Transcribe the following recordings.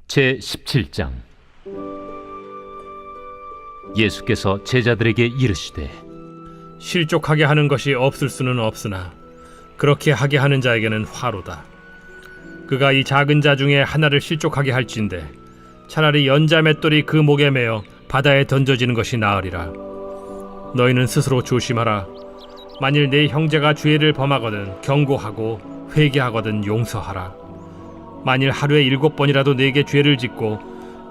제17장. 예수께서 제자들에게 이르시되 실족하게 하는 것이 없을 수는 없으나 그렇게 하게 하는 자에게는 화로다. 그가 이 작은 자 중에 하나를 실족하게 할진대 차라리 연자 맷돌이 그 목에 매어 바다에 던져지는 것이 나으리라. 너희는 스스로 조심하라. 만일 네 형제가 죄를 범하거든 경고하고 회개하거든 용서하라. 만일 하루에 7번이라도 네게 죄를 짓고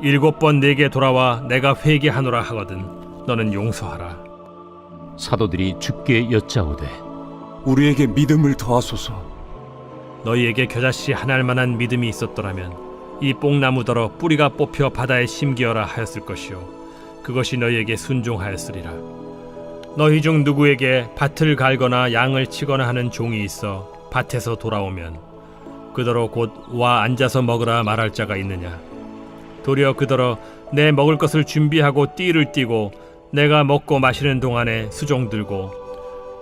7번 네게 돌아와 내가 회개하노라 하거든 너는 용서하라. 사도들이 주께 여짜오되 우리에게 믿음을 더하소서. 너희에게 겨자씨 한 알만한 믿음이 있었더라면 이 뽕나무더러 뿌리가 뽑혀 바다에 심기어라 하였을 것이요 그것이 너희에게 순종하였으리라. 너희 중 누구에게 밭을 갈거나 양을 치거나 하는 종이 있어 밭에서 돌아오면 그더러 곧 와 앉아서 먹으라 말할 자가 있느냐? 도리어 그더러 내 먹을 것을 준비하고 띠를 띠고 내가 먹고 마시는 동안에 수종 들고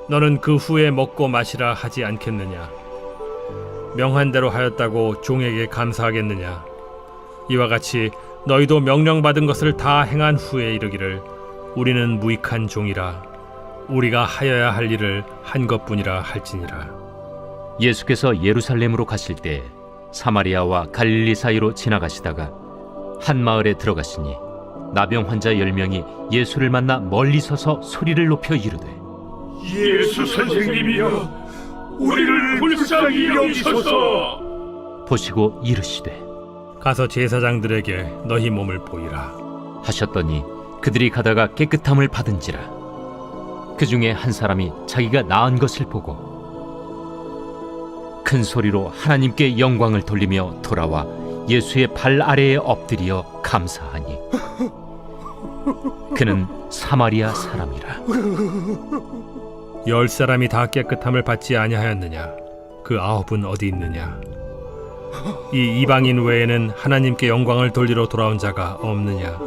너는 그 후에 먹고 마시라 하지 않겠느냐? 명한 대로 하였다고 종에게 감사하겠느냐? 이와 같이 너희도 명령받은 것을 다 행한 후에 이르기를 우리는 무익한 종이라 우리가 하여야 할 일을 한 것뿐이라 할지니라. 예수께서 예루살렘으로 가실 때 사마리아와 갈릴리 사이로 지나가시다가 한 마을에 들어가시니 나병 환자 10명이 예수를 만나 멀리 서서 소리를 높여 이르되 예수 선생님이여 우리를 불쌍히 여기소서. 보시고 이르시되 가서 제사장들에게 너희 몸을 보이라 하셨더니 그들이 가다가 깨끗함을 받은지라. 그 중에 한 사람이 자기가 나은 것을 보고 큰 소리로 하나님께 영광을 돌리며 돌아와 예수의 발 아래에 엎드려 감사하니 그는 사마리아 사람이라. 10사람이 다 깨끗함을 받지 아니하였느냐? 그 9은 어디 있느냐? 이 이방인 외에는 하나님께 영광을 돌리러 돌아온 자가 없느냐?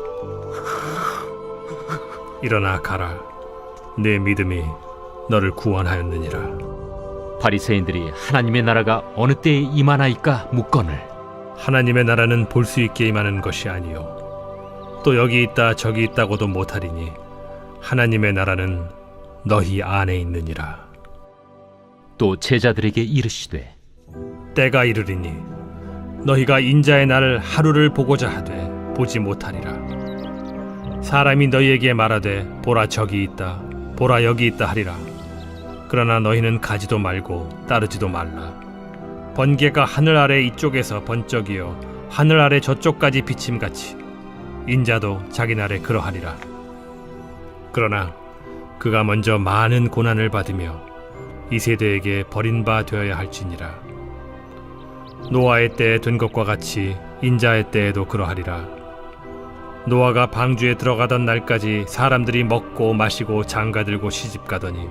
일어나 가라. 내 믿음이 너를 구원하였느니라. 바리새인들이 하나님의 나라가 어느 때에 임하나이까 묻거늘 하나님의 나라는 볼 수 있게 임하는 것이 아니요 또 여기 있다 저기 있다고도 못하리니 하나님의 나라는 너희 안에 있느니라. 또 제자들에게 이르시되 때가 이르리니 너희가 인자의 날 하루를 보고자 하되 보지 못하리라. 사람이 너희에게 말하되 보라 저기 있다 보라 여기 있다 하리라. 그러나 너희는 가지도 말고 따르지도 말라. 번개가 하늘 아래 이쪽에서 번쩍이어 하늘 아래 저쪽까지 비침같이 인자도 자기 날에 그러하리라. 그러나 그가 먼저 많은 고난을 받으며 이 세대에게 버린 바 되어야 할지니라. 노아의 때에 된 것과 같이 인자의 때에도 그러하리라. 노아가 방주에 들어가던 날까지 사람들이 먹고 마시고 장가들고 시집가더니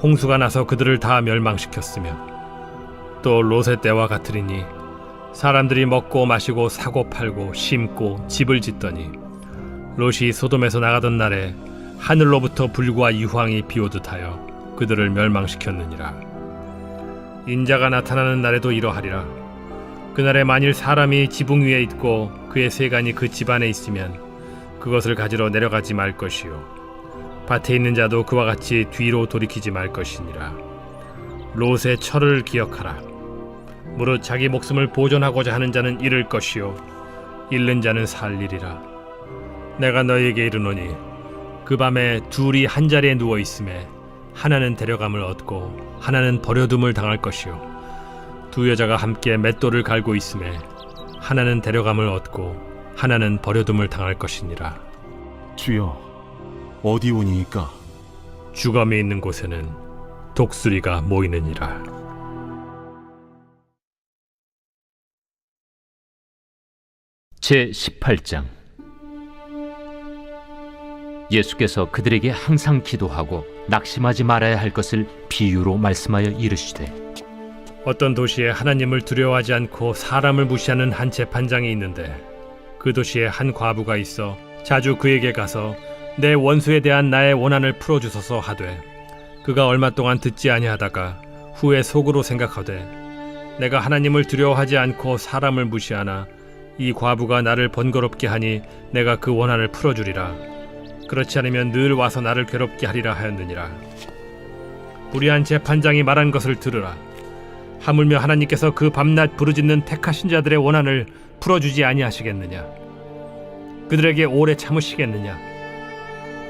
홍수가 나서 그들을 다 멸망시켰으며 또 롯의 때와 같으리니 사람들이 먹고 마시고 사고 팔고 심고 집을 짓더니 롯이 소돔에서 나가던 날에 하늘로부터 불과 유황이 비오듯 하여 그들을 멸망시켰느니라. 인자가 나타나는 날에도 이러하리라. 그날에 만일 사람이 지붕 위에 있고 그의 세간이 그 집 안에 있으면 그것을 가지러 내려가지 말 것이요 밭에 있는 자도 그와 같이 뒤로 돌이키지 말 것이니라. 롯의 철을 기억하라. 무릇 자기 목숨을 보존하고자 하는 자는 잃을 것이요 잃는 자는 살리리라. 내가 너희에게 이르노니 그 밤에 둘이 한 자리에 누워 있음에 하나는 데려감을 얻고 하나는 버려둠을 당할 것이요 두 여자가 함께 맷돌을 갈고 있음에 하나는 데려감을 얻고 하나는 버려둠을 당할 것이니라. 주여, 어디 오니이까? 주검이 있는 곳에는 독수리가 모이느니라. 제18장. 예수께서 그들에게 항상 기도하고 낙심하지 말아야 할 것을 비유로 말씀하여 이르시되 어떤 도시에 하나님을 두려워하지 않고 사람을 무시하는 한 재판장이 있는데 그 도시에 한 과부가 있어 자주 그에게 가서 내 원수에 대한 나의 원한을 풀어주소서 하되 그가 얼마 동안 듣지 아니하다가 후에 속으로 생각하되 내가 하나님을 두려워하지 않고 사람을 무시하나 이 과부가 나를 번거롭게 하니 내가 그 원한을 풀어주리라. 그렇지 않으면 늘 와서 나를 괴롭게 하리라 하였느니라. 불의한 재판장이 말한 것을 들으라. 하물며 하나님께서 그 밤낮 부르짖는 택하신 자들의 원한을 풀어주지 아니하시겠느냐? 그들에게 오래 참으시겠느냐?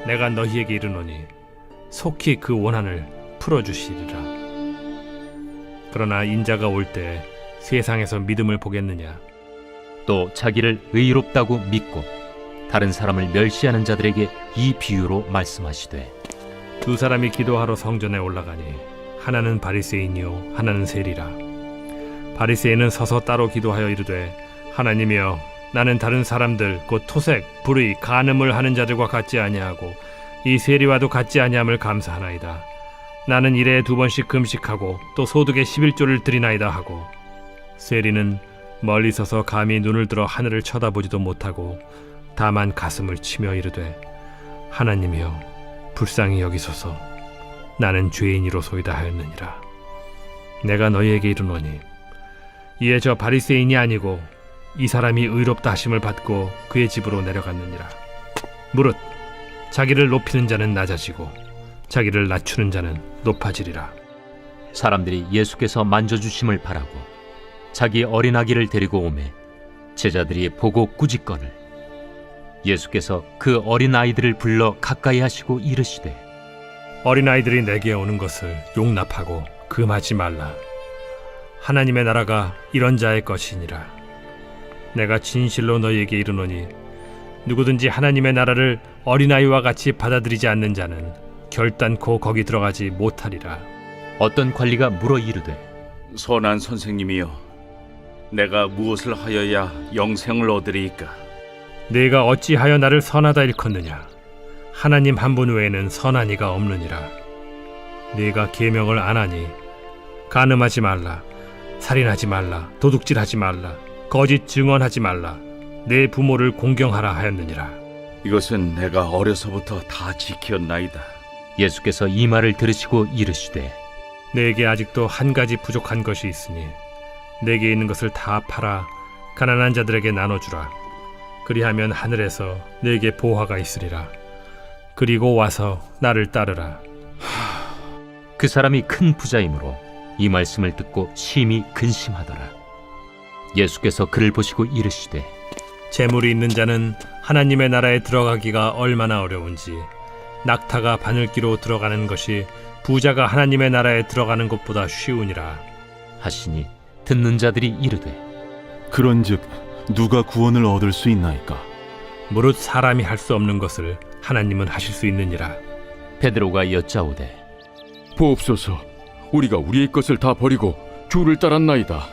내가 너희에게 이르노니 속히 그 원한을 풀어주시리라. 그러나 인자가 올 때 세상에서 믿음을 보겠느냐? 또 자기를 의롭다고 믿고 다른 사람을 멸시하는 자들에게 이 비유로 말씀하시되 두 사람이 기도하러 성전에 올라가니 하나는 바리새인이요 하나는 세리라. 바리새인은 서서 따로 기도하여 이르되 하나님이여, 나는 다른 사람들 곧 토색, 불의, 간음을 하는 자들과 같지 아니하고 이 세리와도 같지 아니함을 감사하나이다. 나는 일에 2번씩 금식하고 또 소득의 11조를 드리나이다 하고, 세리는 멀리 서서 감히 눈을 들어 하늘을 쳐다보지도 못하고 다만 가슴을 치며 이르되 하나님이여, 불쌍히 여기소서. 나는 죄인이로소이다 하였느니라. 내가 너희에게 이르노니 이에 저 바리새인이 아니고 이 사람이 의롭다 하심을 받고 그의 집으로 내려갔느니라. 무릇 자기를 높이는 자는 낮아지고 자기를 낮추는 자는 높아지리라. 사람들이 예수께서 만져주심을 바라고 자기 어린아기를 데리고 오매 제자들이 보고 꾸짖거늘 예수께서 그 어린아이들을 불러 가까이 하시고 이르시되 어린아이들이 내게 오는 것을 용납하고 금하지 말라. 하나님의 나라가 이런 자의 것이니라. 내가 진실로 너희에게 이르노니 누구든지 하나님의 나라를 어린아이와 같이 받아들이지 않는 자는 결단코 거기 들어가지 못하리라. 어떤 관리가 물어 이르되 선한 선생님이여, 내가 무엇을 하여야 영생을 얻으리이까? 네가 어찌하여 나를 선하다 일컫느냐? 하나님 한 분 외에는 선한 이가 없느니라. 네가 계명을 안 하니 간음하지 말라, 살인하지 말라, 도둑질하지 말라, 거짓 증언하지 말라, 내 부모를 공경하라 하였느니라. 이것은 내가 어려서부터 다 지켰나이다. 예수께서 이 말을 들으시고 이르시되 내게 아직도 한 가지 부족한 것이 있으니 내게 있는 것을 다 팔아 가난한 자들에게 나눠주라. 그리하면 하늘에서 내게 보화가 있으리라. 그리고 와서 나를 따르라. 그 사람이 큰 부자이므로 이 말씀을 듣고 심히 근심하더라. 예수께서 그를 보시고 이르시되 재물이 있는 자는 하나님의 나라에 들어가기가 얼마나 어려운지 낙타가 바늘기로 들어가는 것이 부자가 하나님의 나라에 들어가는 것보다 쉬우니라 하시니 듣는 자들이 이르되 그런즉 누가 구원을 얻을 수 있나이까? 무릇 사람이 할 수 없는 것을 하나님은 하실 수 있느니라. 베드로가 여짜오되 보옵소서, 우리가 우리의 것을 다 버리고 주를 따랐나이다.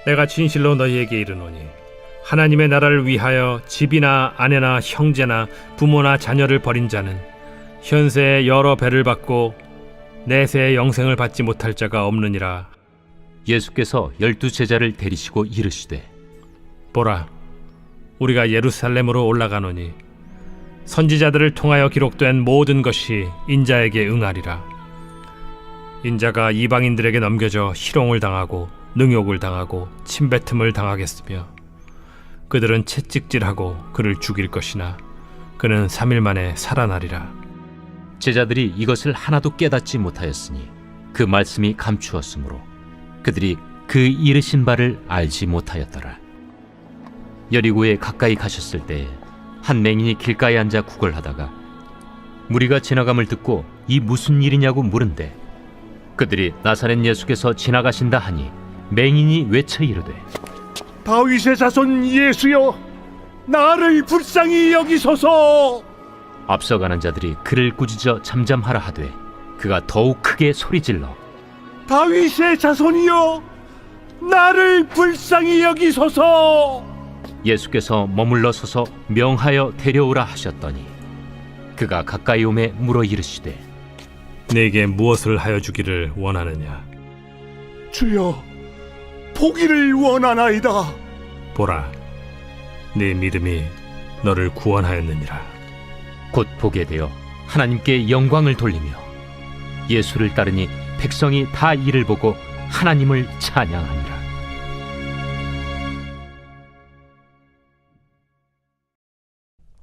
내가 진실로 너희에게 이르노니 하나님의 나라를 위하여 집이나 아내나 형제나 부모나 자녀를 버린 자는 현세에 여러 배를 받고 내세에 영생을 받지 못할 자가 없느니라. 예수께서 12 제자를 데리시고 이르시되 보라, 우리가 예루살렘으로 올라가노니 선지자들을 통하여 기록된 모든 것이 인자에게 응하리라. 인자가 이방인들에게 넘겨져 희롱을 당하고 능욕을 당하고 침뱉음을 당하겠으며 그들은 채찍질하고 그를 죽일 것이나 그는 3일 만에 살아나리라. 제자들이 이것을 하나도 깨닫지 못하였으니 그 말씀이 감추었으므로 그들이 그 이르신 바를 알지 못하였더라. 여리고에 가까이 가셨을 때 한 맹인이 길가에 앉아 구걸하다가 무리가 지나감을 듣고 이 무슨 일이냐고 물은데 그들이 나사렛 예수께서 지나가신다 하니 맹인이 외쳐 이르되 다윗의 자손 예수여, 나를 불쌍히 여기소서. 앞서가는 자들이 그를 꾸짖어 잠잠하라 하되 그가 더욱 크게 소리질러 다윗의 자손이여, 나를 불쌍히 여기소서. 예수께서 머물러 서서 명하여 데려오라 하셨더니 그가 가까이 오매 물어 이르시되 내게 무엇을 하여 주기를 원하느냐? 주여, 보기를 원하나이다. 보라, 네 믿음이 너를 구원하였느니라. 곧 보게 되어 하나님께 영광을 돌리며 예수를 따르니 백성이 다 이를 보고 하나님을 찬양하니라.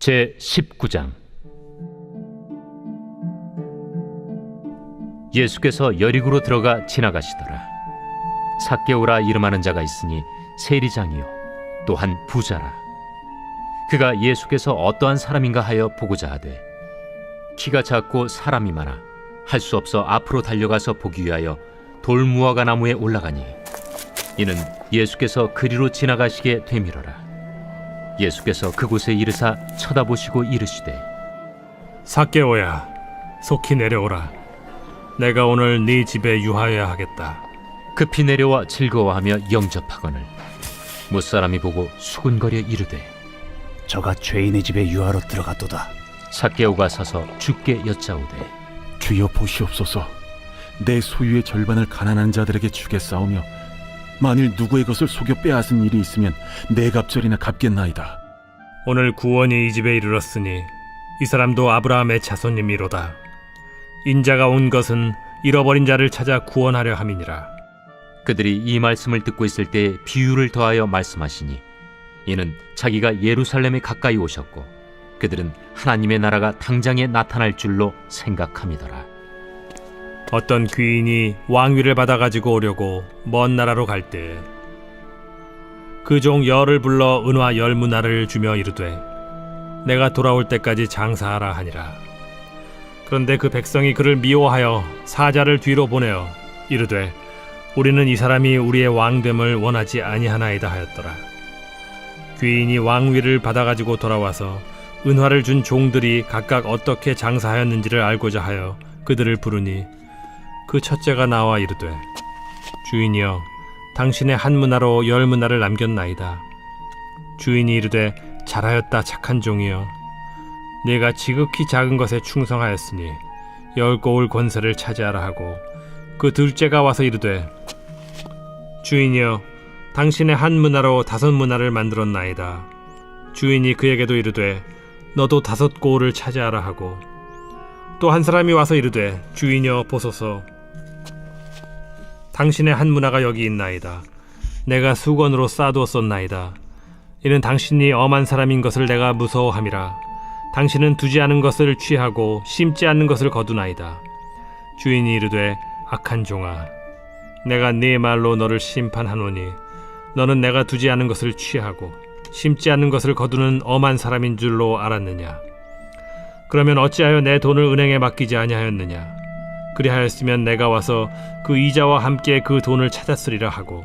제 19장. 예수께서 여리고로 들어가 지나가시더라. 삭개오라 이름하는 자가 있으니 세리장이요 또한 부자라. 그가 예수께서 어떠한 사람인가 하여 보고자 하되 키가 작고 사람이 많아 할 수 없어 앞으로 달려가서 보기 위하여 돌무화과 나무에 올라가니 이는 예수께서 그리로 지나가시게 되밀어라. 예수께서 그곳에 이르사 쳐다보시고 이르시되 삭개오야, 속히 내려오라. 내가 오늘 네 집에 유하여야 하겠다. 급히 내려와 즐거워하며 영접하거늘 무사람이 보고 수군거려 이르되 저가 죄인의 집에 유하러 들어갔도다. 삭개오가 서서 주께 여짜오되 주여 보시옵소서. 내 소유의 절반을 가난한 자들에게 주겠사오며 만일 누구의 것을 속여 빼앗은 일이 있으면 네 갑절이나 갚겠나이다. 오늘 구원이 이 집에 이르렀으니 이 사람도 아브라함의 자손님이로다. 인자가 온 것은 잃어버린 자를 찾아 구원하려 함이니라. 그들이 이 말씀을 듣고 있을 때 비유를 더하여 말씀하시니 이는 자기가 예루살렘에 가까이 오셨고 그들은 하나님의 나라가 당장에 나타날 줄로 생각함이더라. 어떤 귀인이 왕위를 받아가지고 오려고 먼 나라로 갈 때 그 종 열을 불러 은화 10문화를 주며 이르되 내가 돌아올 때까지 장사하라 하니라. 그런데 그 백성이 그를 미워하여 사자를 뒤로 보내어 이르되 우리는 이 사람이 우리의 왕됨을 원하지 아니하나이다 하였더라. 귀인이 왕위를 받아가지고 돌아와서 은화를 준 종들이 각각 어떻게 장사하였는지를 알고자 하여 그들을 부르니 그 첫째가 나와 이르되 주인이여 당신의 한 문화로 10문화를 남겼나이다. 주인이 이르되 잘하였다 착한 종이여 네가 지극히 작은 것에 충성하였으니 10고을 권세를 차지하라 하고 그 둘째가 와서 이르되 주인이여 당신의 한 문화로 5문화를 만들었나이다. 주인이 그에게도 이르되 너도 5고을을 차지하라 하고 또 한 사람이 와서 이르되 주인이여 보소서 당신의 한 문화가 여기 있나이다. 내가 수건으로 싸두었었나이다. 이는 당신이 엄한 사람인 것을 내가 무서워함이라. 당신은 두지 않은 것을 취하고 심지 않는 것을 거두나이다. 주인이 이르되 악한 종아 내가 네 말로 너를 심판하노니 너는 내가 두지 않은 것을 취하고 심지 않는 것을 거두는 엄한 사람인 줄로 알았느냐? 그러면 어찌하여 내 돈을 은행에 맡기지 아니하였느냐? 그리하였으면 내가 와서 그 이자와 함께 그 돈을 찾았으리라 하고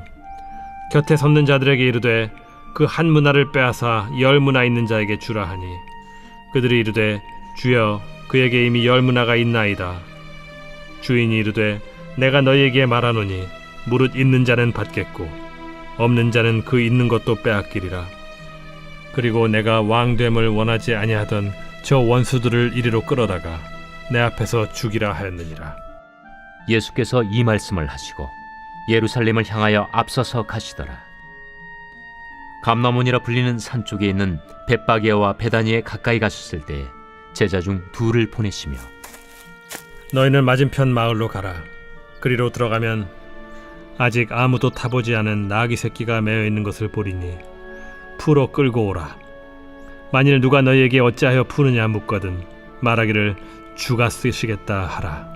곁에 섰는 자들에게 이르되 그 한 문화를 빼앗아 10문화 있는 자에게 주라 하니 그들이 이르되 주여 그에게 이미 10문화가 있나이다. 주인이 이르되 내가 너희에게 말하노니 무릇 있는 자는 받겠고 없는 자는 그 있는 것도 빼앗기리라. 그리고 내가 왕됨을 원하지 아니하던 저 원수들을 이리로 끌어다가 내 앞에서 죽이라 하였느니라. 예수께서 이 말씀을 하시고 예루살렘을 향하여 앞서서 가시더라. 감나몬이라 불리는 산 쪽에 있는 벳바게와 베다니에 가까이 가셨을 때 제자 중 둘을 보내시며 너희는 맞은편 마을로 가라. 그리로 들어가면 아직 아무도 타보지 않은 나귀 새끼가 매어 있는 것을 보리니 풀어 끌고 오라. 만일 누가 너희에게 어찌하여 푸느냐 묻거든 말하기를 주가 쓰시겠다 하라.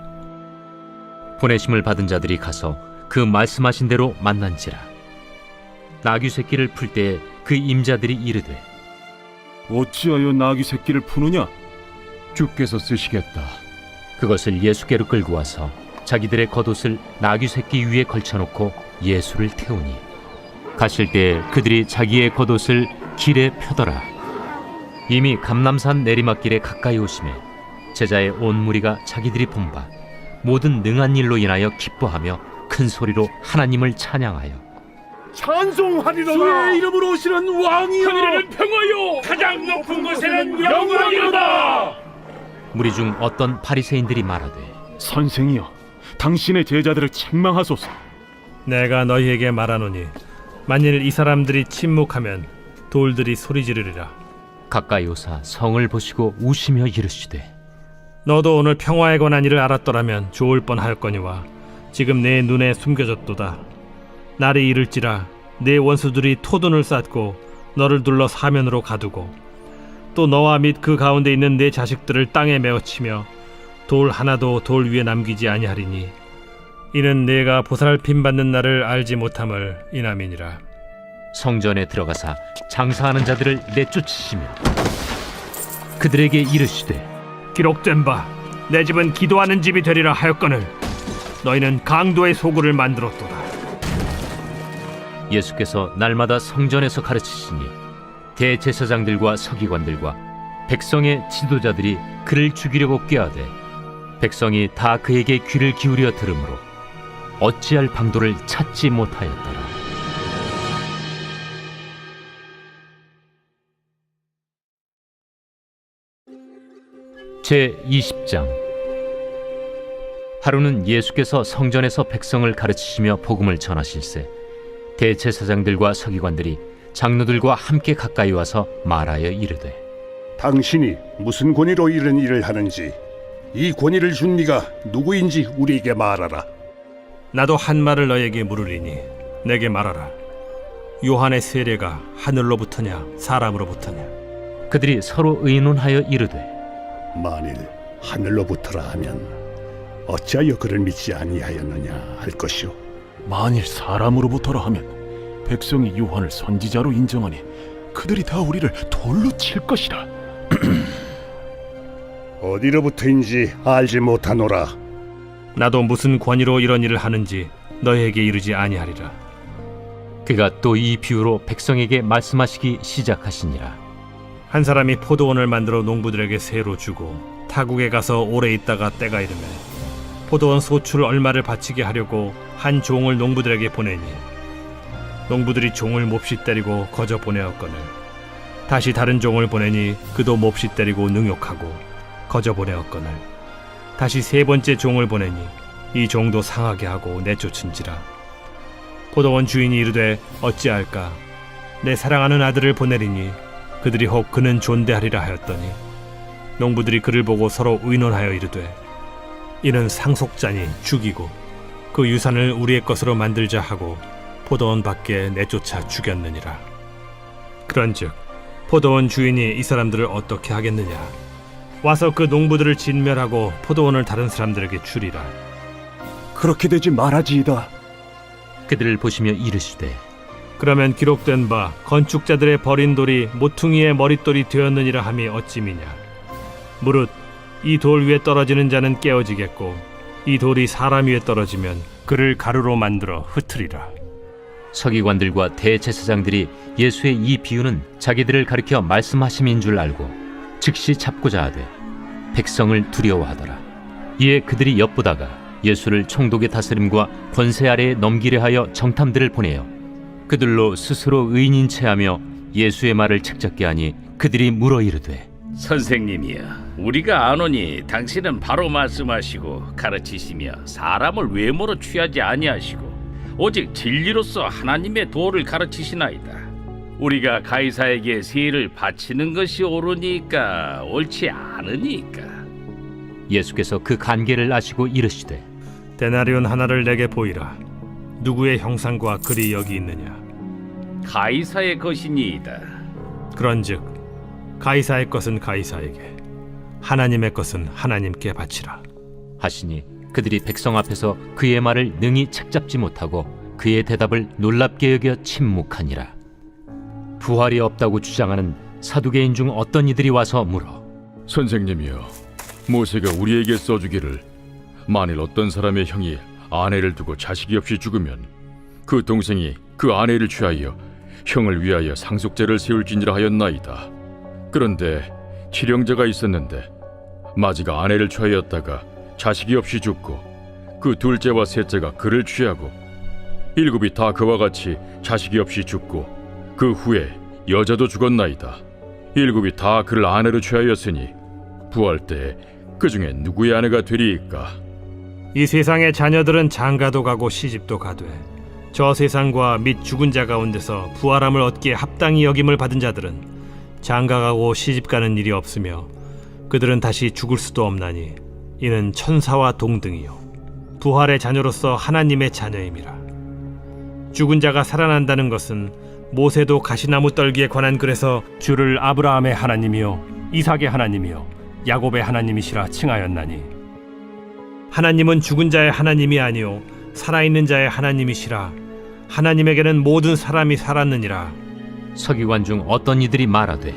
보내심을 받은 자들이 가서 그 말씀하신 대로 만난지라. 나귀 새끼를 풀 때 그 임자들이 이르되 어찌하여 나귀 새끼를 푸느냐? 주께서 쓰시겠다. 그것을 예수께로 끌고 와서 자기들의 겉옷을 나귀 새끼 위에 걸쳐놓고 예수를 태우니 가실 때 그들이 자기의 겉옷을 길에 펴더라. 이미 감람산 내리막길에 가까이 오심에 제자의 온 무리가 자기들이 본 바 모든 능한 일로 인하여 기뻐하며 큰 소리로 하나님을 찬양하여 찬송하리로다. 주의 이름으로 오시는 왕이여 하늘에는 평화요 가장 높은 곳에는 영광이로다. 무리 중 어떤 바리새인들이 말하되 선생이여 당신의 제자들을 책망하소서. 내가 너희에게 말하노니 만일 이 사람들이 침묵하면 돌들이 소리 지르리라. 가까이 오사 성을 보시고 우시며 이르시되 너도 오늘 평화에 관한 일을 알았더라면 좋을 뻔하였거니와 지금 내 눈에 숨겨졌도다. 날이 이를지라 내 원수들이 토둔을 쌓고 너를 둘러 사면으로 가두고 또 너와 및 그 가운데 있는 내 자식들을 땅에 메어치며 돌 하나도 돌 위에 남기지 아니하리니 이는 내가 보살핌 받는 날을 알지 못함을 인함이니라. 성전에 들어가사 장사하는 자들을 내쫓으시며 그들에게 이르시되 기록된 바 내 집은 기도하는 집이 되리라 하였거늘 너희는 강도의 소굴을 만들었도다. 예수께서 날마다 성전에서 가르치시니 대제사장들과 서기관들과 백성의 지도자들이 그를 죽이려고 꾀하되 백성이 다 그에게 귀를 기울여 들으므로 어찌할 방도를 찾지 못하였더라. 제 20장. 하루는 예수께서 성전에서 백성을 가르치시며 복음을 전하실세 대제사장들과 서기관들이 장로들과 함께 가까이 와서 말하여 이르되 당신이 무슨 권위로 이런 일을 하는지 이 권위를 준 네가 누구인지 우리에게 말하라. 나도 한 말을 너에게 물으리니 내게 말하라. 요한의 세례가 하늘로부터냐 사람으로부터냐? 그들이 서로 의논하여 이르되 만일 하늘로부터라 하면 어찌하여 그를 믿지 아니하였느냐 할 것이요. 만일 사람으로부터라 하면 백성이 요한을 선지자로 인정하니 그들이 다 우리를 돌로 칠 것이라. 어디로부터인지 알지 못하노라. 나도 무슨 권위로 이런 일을 하는지 너희에게 이르지 아니하리라. 그가 또 이 비유로 백성에게 말씀하시기 시작하시니라. 한 사람이 포도원을 만들어 농부들에게 세로 주고 타국에 가서 오래 있다가 때가 이르매 포도원 소출 얼마를 바치게 하려고 한 종을 농부들에게 보내니 농부들이 종을 몹시 때리고 거저 보내었거늘 다시 다른 종을 보내니 그도 몹시 때리고 능욕하고 거저 보내었거늘 다시 세 번째 종을 보내니 이 종도 상하게 하고 내쫓은지라. 포도원 주인이 이르되 어찌할까? 내 사랑하는 아들을 보내리니 그들이 혹 그는 존대하리라 하였더니 농부들이 그를 보고 서로 의논하여 이르되 이는 상속자니 죽이고 그 유산을 우리의 것으로 만들자 하고 포도원 밖에 내쫓아 죽였느니라. 그런즉 포도원 주인이 이 사람들을 어떻게 하겠느냐? 와서 그 농부들을 진멸하고 포도원을 다른 사람들에게 주리라. 그렇게 되지 말아지이다. 그들을 보시며 이르시되 그러면 기록된 바 건축자들의 버린 돌이 모퉁이의 머릿돌이 되었느니라 함이 어찌미냐? 무릇 이 돌 위에 떨어지는 자는 깨어지겠고 이 돌이 사람 위에 떨어지면 그를 가루로 만들어 흩으리라. 서기관들과 대제사장들이 예수의 이 비유는 자기들을 가리켜 말씀하심인 줄 알고 즉시 잡고자 하되 백성을 두려워하더라. 이에 그들이 엿보다가 예수를 총독의 다스림과 권세 아래에 넘기려 하여 정탐들을 보내어 그들로 스스로 의인인 체하며 예수의 말을 책잡게 하니 그들이 물어 이르되 선생님이여, 우리가 아노니 당신은 바로 말씀하시고 가르치시며 사람을 외모로 취하지 아니하시고 오직 진리로서 하나님의 도를 가르치시나이다. 우리가 가이사에게 세를 바치는 것이 옳으니까 옳지 않으니까. 예수께서 그 간계를 아시고 이르시되 데나리온 하나를 내게 보이라. 누구의 형상과 글이 여기 있느냐? 가이사의 것이니이다. 그런즉 가이사의 것은 가이사에게 하나님의 것은 하나님께 바치라. 하시니 그들이 백성 앞에서 그의 말을 능히 책잡지 못하고 그의 대답을 놀랍게 여겨 침묵하니라. 부활이 없다고 주장하는 사두개인 중 어떤 이들이 와서 물어 선생님이여, 모세가 우리에게 써주기를 만일 어떤 사람의 형이 아내를 두고 자식이 없이 죽으면 그 동생이 그 아내를 취하여 형을 위하여 상속제를 세울지니라 하였나이다. 그런데 칠형제가 있었는데 마지가 아내를 취하였다가 자식이 없이 죽고 그 둘째와 셋째가 그를 취하고 일곱이 다 그와 같이 자식이 없이 죽고 그 후에 여자도 죽었나이다. 일곱이 다 그를 아내로 취하였으니 부활 때 그 중에 누구의 아내가 되리이까? 이 세상의 자녀들은 장가도 가고 시집도 가되 저 세상과 및 죽은 자 가운데서 부활함을 얻기에 합당히 여김을 받은 자들은 장가가고 시집가는 일이 없으며 그들은 다시 죽을 수도 없나니 이는 천사와 동등이요 부활의 자녀로서 하나님의 자녀임이라. 죽은 자가 살아난다는 것은 모세도 가시나무 떨기에 관한 글에서 주를 아브라함의 하나님이요 이삭의 하나님이요 야곱의 하나님이시라 칭하였나니 하나님은 죽은 자의 하나님이 아니요 살아있는 자의 하나님이시라. 하나님에게는 모든 사람이 살았느니라. 서기관 중 어떤 이들이 말하되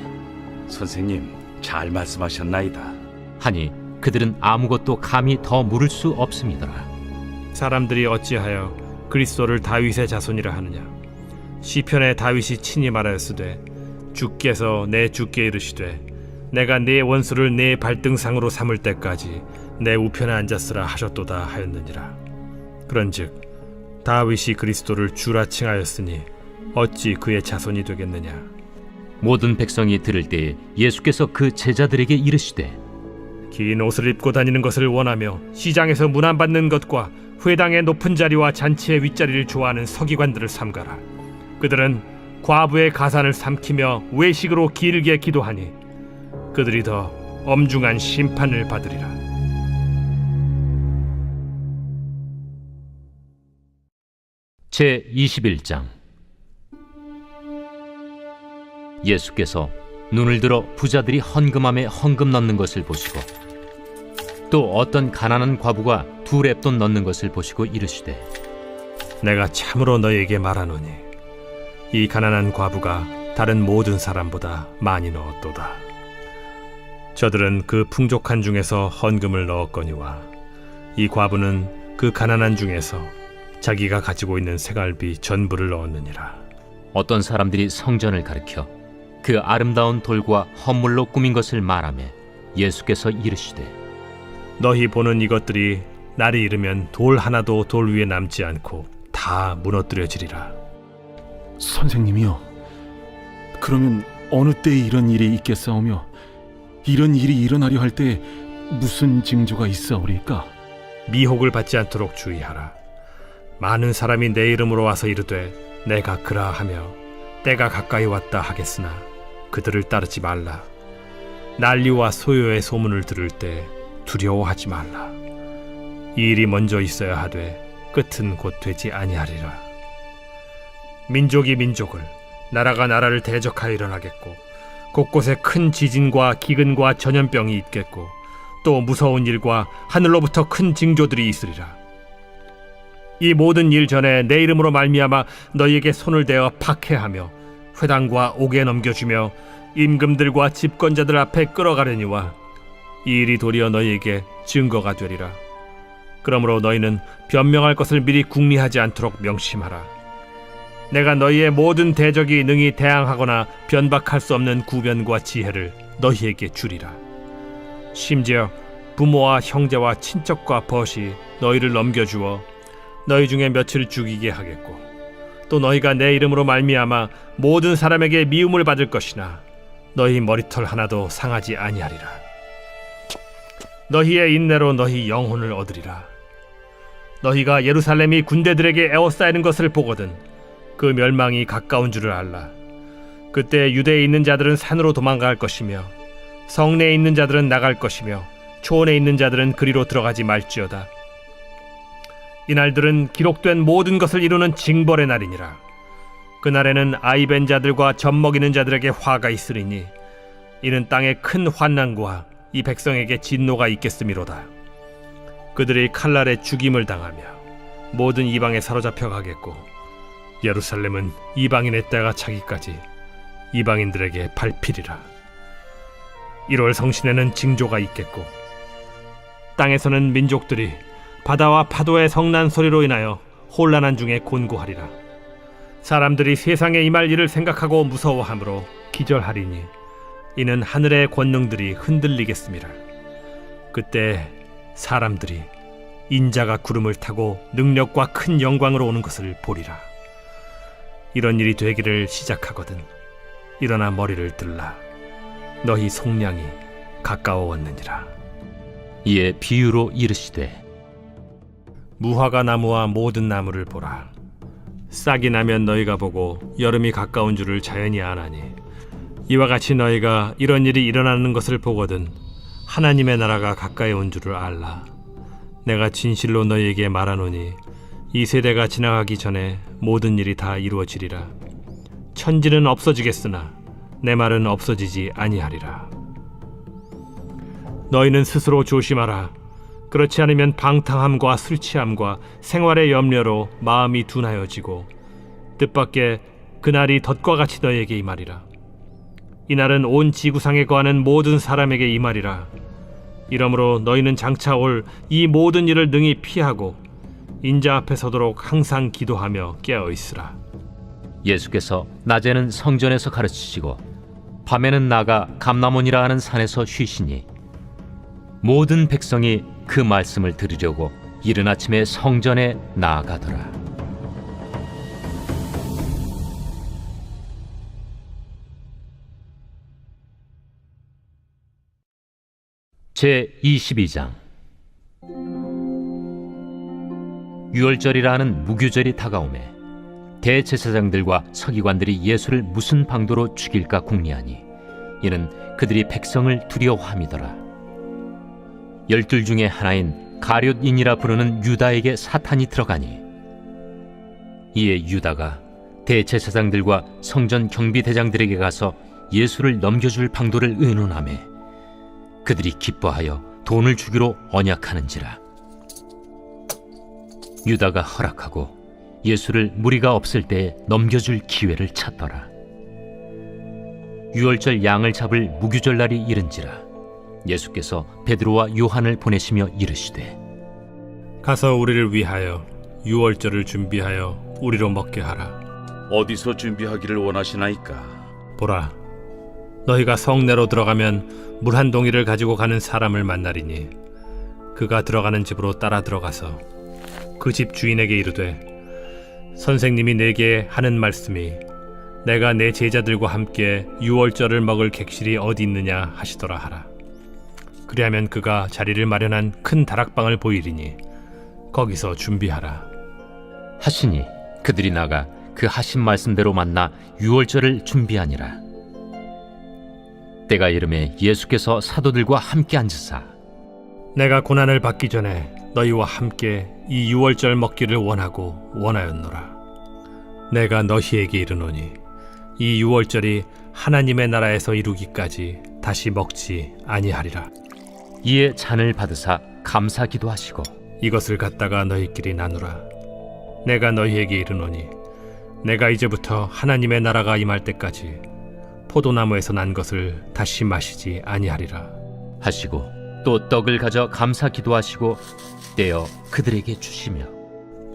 선생님, 잘 말씀하셨나이다. 하니 그들은 아무것도 감히 더 물을 수 없음이더라. 사람들이 어찌하여 그리스도를 다윗의 자손이라 하느냐. 시편에 다윗이 친히 말하였으되 주께서 내 주께 이르시되 내가 네 원수를 네 발등상으로 삼을 때까지 내 우편에 앉았으라 하셨도다 하였느니라. 그런즉 다윗이 그리스도를 주라 칭하였으니 어찌 그의 자손이 되겠느냐. 모든 백성이 들을 때에 예수께서 그 제자들에게 이르시되 긴 옷을 입고 다니는 것을 원하며 시장에서 문안받는 것과 회당의 높은 자리와 잔치의 윗자리를 좋아하는 서기관들을 삼가라. 그들은 과부의 가산을 삼키며 외식으로 길게 기도하니 그들이 더 엄중한 심판을 받으리라. 제 21장. 예수께서 눈을 들어 부자들이 헌금함에 헌금 넣는 것을 보시고 또 어떤 가난한 과부가 두 렙돈 넣는 것을 보시고 이르시되 내가 참으로 너희에게 말하노니 이 가난한 과부가 다른 모든 사람보다 많이 넣었도다. 저들은 그 풍족한 중에서 헌금을 넣었거니와 이 과부는 그 가난한 중에서 자기가 가지고 있는 생활비 전부를 넣었느니라. 어떤 사람들이 성전을 가리켜 그 아름다운 돌과 헌물로 꾸민 것을 말하며 예수께서 이르시되 너희 보는 이것들이 날이 이르면 돌 하나도 돌 위에 남지 않고 다 무너뜨려지리라. 선생님이요, 그러면 어느 때에 이런 일이 있겠사오며 이런 일이 일어나려 할 때 무슨 징조가 있사오리까? 미혹을 받지 않도록 주의하라. 많은 사람이 내 이름으로 와서 이르되 내가 그라 하며 때가 가까이 왔다 하겠으나 그들을 따르지 말라. 난리와 소요의 소문을 들을 때 두려워하지 말라. 이 일이 먼저 있어야 하되 끝은 곧 되지 아니하리라. 민족이 민족을, 나라가 나라를 대적하여 일어나겠고 곳곳에 큰 지진과 기근과 전염병이 있겠고 또 무서운 일과 하늘로부터 큰 징조들이 있으리라. 이 모든 일 전에 내 이름으로 말미암아 너희에게 손을 대어 박해하며 회당과 옥에 넘겨주며 임금들과 집권자들 앞에 끌어가려니와 이 일이 도리어 너희에게 증거가 되리라. 그러므로 너희는 변명할 것을 미리 궁리하지 않도록 명심하라. 내가 너희의 모든 대적이 능히 대항하거나 변박할 수 없는 구변과 지혜를 너희에게 주리라. 심지어 부모와 형제와 친척과 벗이 너희를 넘겨주어 너희 중에 며칠 죽이게 하겠고 또 너희가 내 이름으로 말미암아 모든 사람에게 미움을 받을 것이나 너희 머리털 하나도 상하지 아니하리라. 너희의 인내로 너희 영혼을 얻으리라. 너희가 예루살렘이 군대들에게 에워싸이는 것을 보거든 그 멸망이 가까운 줄을 알라. 그때 유대에 있는 자들은 산으로 도망갈 것이며 성내에 있는 자들은 나갈 것이며 초원에 있는 자들은 그리로 들어가지 말지어다. 이날들은 기록된 모든 것을 이루는 징벌의 날이니라. 그날에는 아이벤 자들과 젖먹이는 자들에게 화가 있으리니 이는 땅에 큰 환난과 이 백성에게 진노가 있겠음이로다. 그들이 칼날에 죽임을 당하며 모든 이방에 사로잡혀 가겠고 예루살렘은 이방인의 때가 차기까지 이방인들에게 밟히리라. 1월 성신에는 징조가 있겠고 땅에서는 민족들이 바다와 파도의 성난 소리로 인하여 혼란한 중에 곤고하리라. 사람들이 세상에 임할 일을 생각하고 무서워하므로 기절하리니 이는 하늘의 권능들이 흔들리겠음이라. 그때 사람들이 인자가 구름을 타고 능력과 큰 영광으로 오는 것을 보리라. 이런 일이 되기를 시작하거든 일어나 머리를 들라. 너희 속량이 가까워왔느니라. 이에 비유로 이르시되 무화과 나무와 모든 나무를 보라. 싹이 나면 너희가 보고 여름이 가까운 줄을 자연히 아나니 이와 같이 너희가 이런 일이 일어나는 것을 보거든 하나님의 나라가 가까이 온 줄을 알라. 내가 진실로 너희에게 말하노니 이 세대가 지나가기 전에 모든 일이 다 이루어지리라. 천지는 없어지겠으나 내 말은 없어지지 아니하리라. 너희는 스스로 조심하라. 그렇지 않으면 방탕함과 술 취함과 생활의 염려로 마음이 둔하여지고 뜻밖의 그날이 덫과 같이 너희에게 임하리라. 이날은 온 지구상에 거하는 모든 사람에게 임하리라. 이러므로 너희는 장차 올 이 모든 일을 능히 피하고 인자 앞에 서도록 항상 기도하며 깨어 있으라. 예수께서 낮에는 성전에서 가르치시고 밤에는 나가 감람원이라 하는 산에서 쉬시니 모든 백성이 그 말씀을 들으려고 이른 아침에 성전에 나아가더라. 제 22장. 유월절이라 하는 무교절이 다가오매 대제사장들과 서기관들이 예수를 무슨 방도로 죽일까 궁리하니 이는 그들이 백성을 두려워함이더라. 12 중에 하나인 가룟인이라 부르는 유다에게 사탄이 들어가니 이에 유다가 대제사장들과 성전 경비대장들에게 가서 예수를 넘겨줄 방도를 의논하매 그들이 기뻐하여 돈을 주기로 언약하는지라. 유다가 허락하고 예수를 무리가 없을 때에 넘겨줄 기회를 찾더라. 유월절 양을 잡을 무교절 날이 이른지라 예수께서 베드로와 요한을 보내시며 이르시되 가서 우리를 위하여 유월절을 준비하여 우리로 먹게 하라. 어디서 준비하기를 원하시나이까? 보라, 너희가 성내로 들어가면 물 한 동이를 가지고 가는 사람을 만나리니 그가 들어가는 집으로 따라 들어가서 그 집 주인에게 이르되 선생님이 내게 하는 말씀이 내가 내 제자들과 함께 유월절을 먹을 객실이 어디 있느냐 하시더라 하라. 그리하면 그가 자리를 마련한 큰 다락방을 보이리니 거기서 준비하라 하시니 그들이 나가 그 하신 말씀대로 만나 유월절을 준비하니라. 때가 이르매 예수께서 사도들과 함께 앉으사 내가 고난을 받기 전에 너희와 함께 이 유월절 먹기를 원하고 원하였노라. 내가 너희에게 이르노니 이 유월절이 하나님의 나라에서 이루기까지 다시 먹지 아니하리라. 이에 잔을 받으사 감사 기도하시고 이것을 갖다가 너희끼리 나누라. 내가 너희에게 이르노니 내가 이제부터 하나님의 나라가 임할 때까지 포도나무에서 난 것을 다시 마시지 아니하리라 하시고 또 떡을 가져 감사 기도하시고 떼어 그들에게 주시며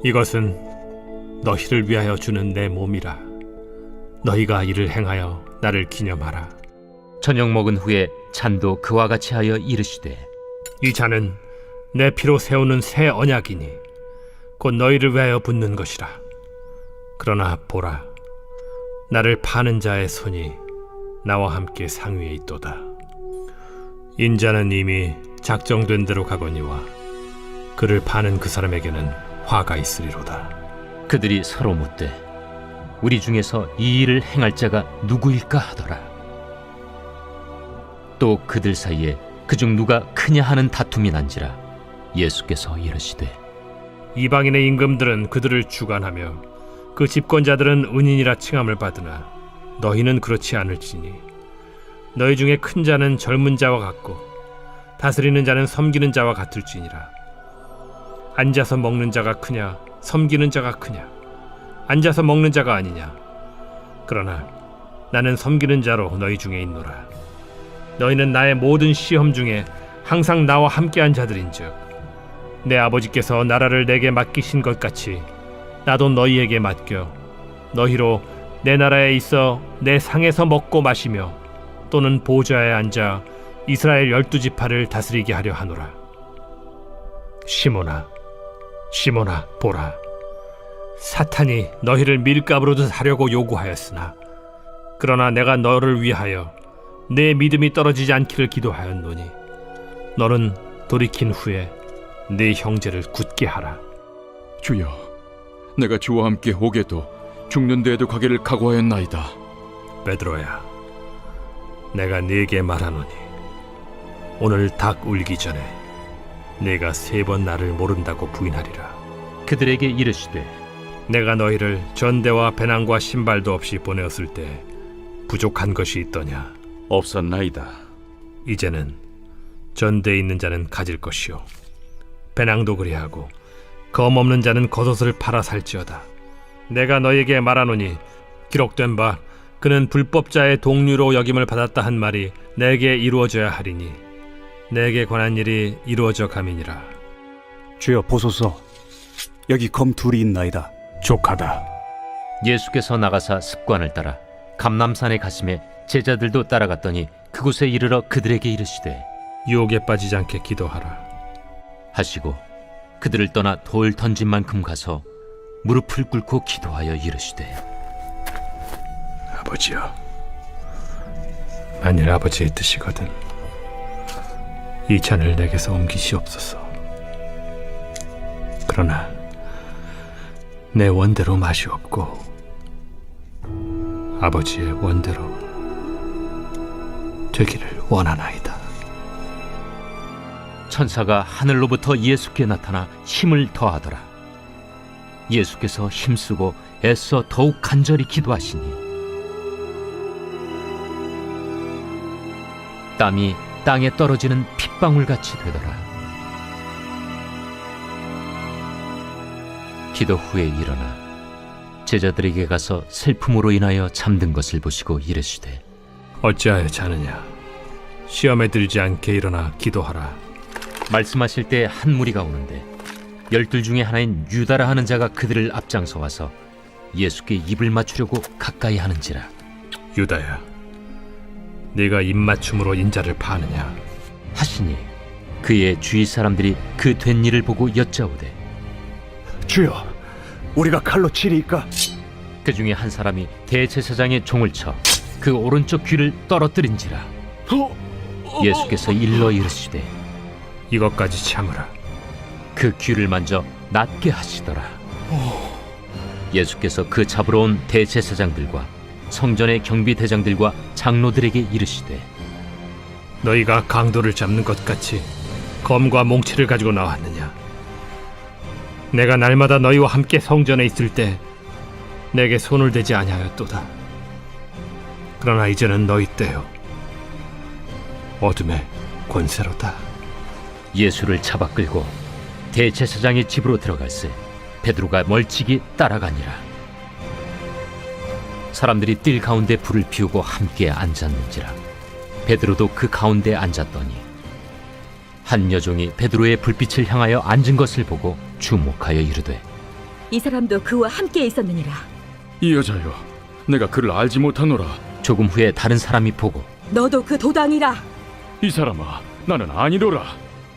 이것은 너희를 위하여 주는 내 몸이라. 너희가 이를 행하여 나를 기념하라. 저녁 먹은 후에 잔도 그와 같이 하여 이르시되 이 잔은 내 피로 세우는 새 언약이니 곧 너희를 위하여 붓는 것이라. 그러나 보라, 나를 파는 자의 손이 나와 함께 상위에 있도다. 인자는 이미 작정된 대로 가거니와 그를 파는 그 사람에게는 화가 있으리로다. 그들이 서로 묻되 우리 중에서 이 일을 행할 자가 누구일까 하더라. 또 그들 사이에 그중 누가 크냐 하는 다툼이 난지라 예수께서 이르시되 이방인의 임금들은 그들을 주관하며 그 집권자들은 은인이라 칭함을 받으나 너희는 그렇지 않을지니 너희 중에 큰 자는 젊은 자와 같고 다스리는 자는 섬기는 자와 같을지니라. 앉아서 먹는 자가 크냐 섬기는 자가 크냐? 앉아서 먹는 자가 아니냐? 그러나 나는 섬기는 자로 너희 중에 있노라. 너희는 나의 모든 시험 중에 항상 나와 함께한 자들인즉 내 아버지께서 나라를 내게 맡기신 것 같이 나도 너희에게 맡겨 너희로 내 나라에 있어 내 상에서 먹고 마시며 또는 보좌에 앉아 이스라엘 12지파를 다스리게 하려 하노라. 시몬아, 시몬아, 보라, 사탄이 너희를 밀가부르듯 하려고 요구하였으나 그러나 내가 너를 위하여 내 믿음이 떨어지지 않기를 기도하였노니 너는 돌이킨 후에 네 형제를 굳게 하라. 주여, 내가 주와 함께 오게도 죽는 데에도 가기를 각오하였나이다. 베드로야, 내가 네게 말하노니 오늘 닭 울기 전에 네가 3번 나를 모른다고 부인하리라. 그들에게 이르시되 내가 너희를 전대와 배낭과 신발도 없이 보내었을 때 부족한 것이 있더냐? 없었나이다. 이제는 전대에 있는 자는 가질 것이요 배낭도 그리하고 검 없는 자는 겉옷을 팔아 살지어다. 내가 너에게 말하노니 기록된 바 그는 불법자의 동류로 여김을 받았다 한 말이 내게 이루어져야 하리니 내게 관한 일이 이루어져 감이니라. 주여 보소서, 여기 검 둘이 있나이다. 족하다. 예수께서 나가사 습관을 따라 감람산에 가심에 제자들도 따라갔더니 그곳에 이르러 그들에게 이르시되 유혹에 빠지지 않게 기도하라 하시고 그들을 떠나 돌 던진 만큼 가서 무릎을 꿇고 기도하여 이르시되 아버지여, 만일 아버지의 뜻이거든 이 잔을 내게서 옮기시옵소서. 그러나 내 원대로 마시옵고 아버지의 원대로 되기를 원하나이다. 천사가 하늘로부터 예수께 나타나 힘을 더하더라. 예수께서 힘쓰고 애써 더욱 간절히 기도하시니 땀이 땅에 떨어지는 핏방울같이 되더라. 기도 후에 일어나 제자들에게 가서 슬픔으로 인하여 잠든 것을 보시고 이르시되 어찌하여 자느냐? 시험에 들지 않게 일어나 기도하라. 말씀하실 때 한 무리가 오는데 12 중에 하나인 유다라 하는 자가 그들을 앞장서 와서 예수께 입을 맞추려고 가까이 하는지라. 유다야, 네가 입맞춤으로 인자를 파느냐? 하시니 그의 주위 사람들이 그 된 일을 보고 여짜오되 주여, 우리가 칼로 치리이까? 그 중에 한 사람이 대제사장의 종을 쳐 그 오른쪽 귀를 떨어뜨린지라. 예수께서 일러 이르시되 이것까지 참으라. 그 귀를 만져 낫게 하시더라. 예수께서 그 잡으러 온 대제사장들과 성전의 경비대장들과 장로들에게 이르시되 너희가 강도를 잡는 것 같이 검과 몽치를 가지고 나왔느냐? 내가 날마다 너희와 함께 성전에 있을 때 내게 손을 대지 아니하였도다. 그러나 이제는 너희 때요 어둠의 권세로다. 예수를 잡아 끌고 대제사장의 집으로 들어갈새 베드로가 멀찍이 따라가니라. 사람들이 뜰 가운데 불을 피우고 함께 앉았는지라. 베드로도 그 가운데 앉았더니 한 여종이 베드로의 불빛을 향하여 앉은 것을 보고 주목하여 이르되 이 사람도 그와 함께 있었느니라. 이 여자여, 내가 그를 알지 못하노라. 조금 후에 다른 사람이 보고 너도 그 도당이라. 이 사람아, 나는 아니로라.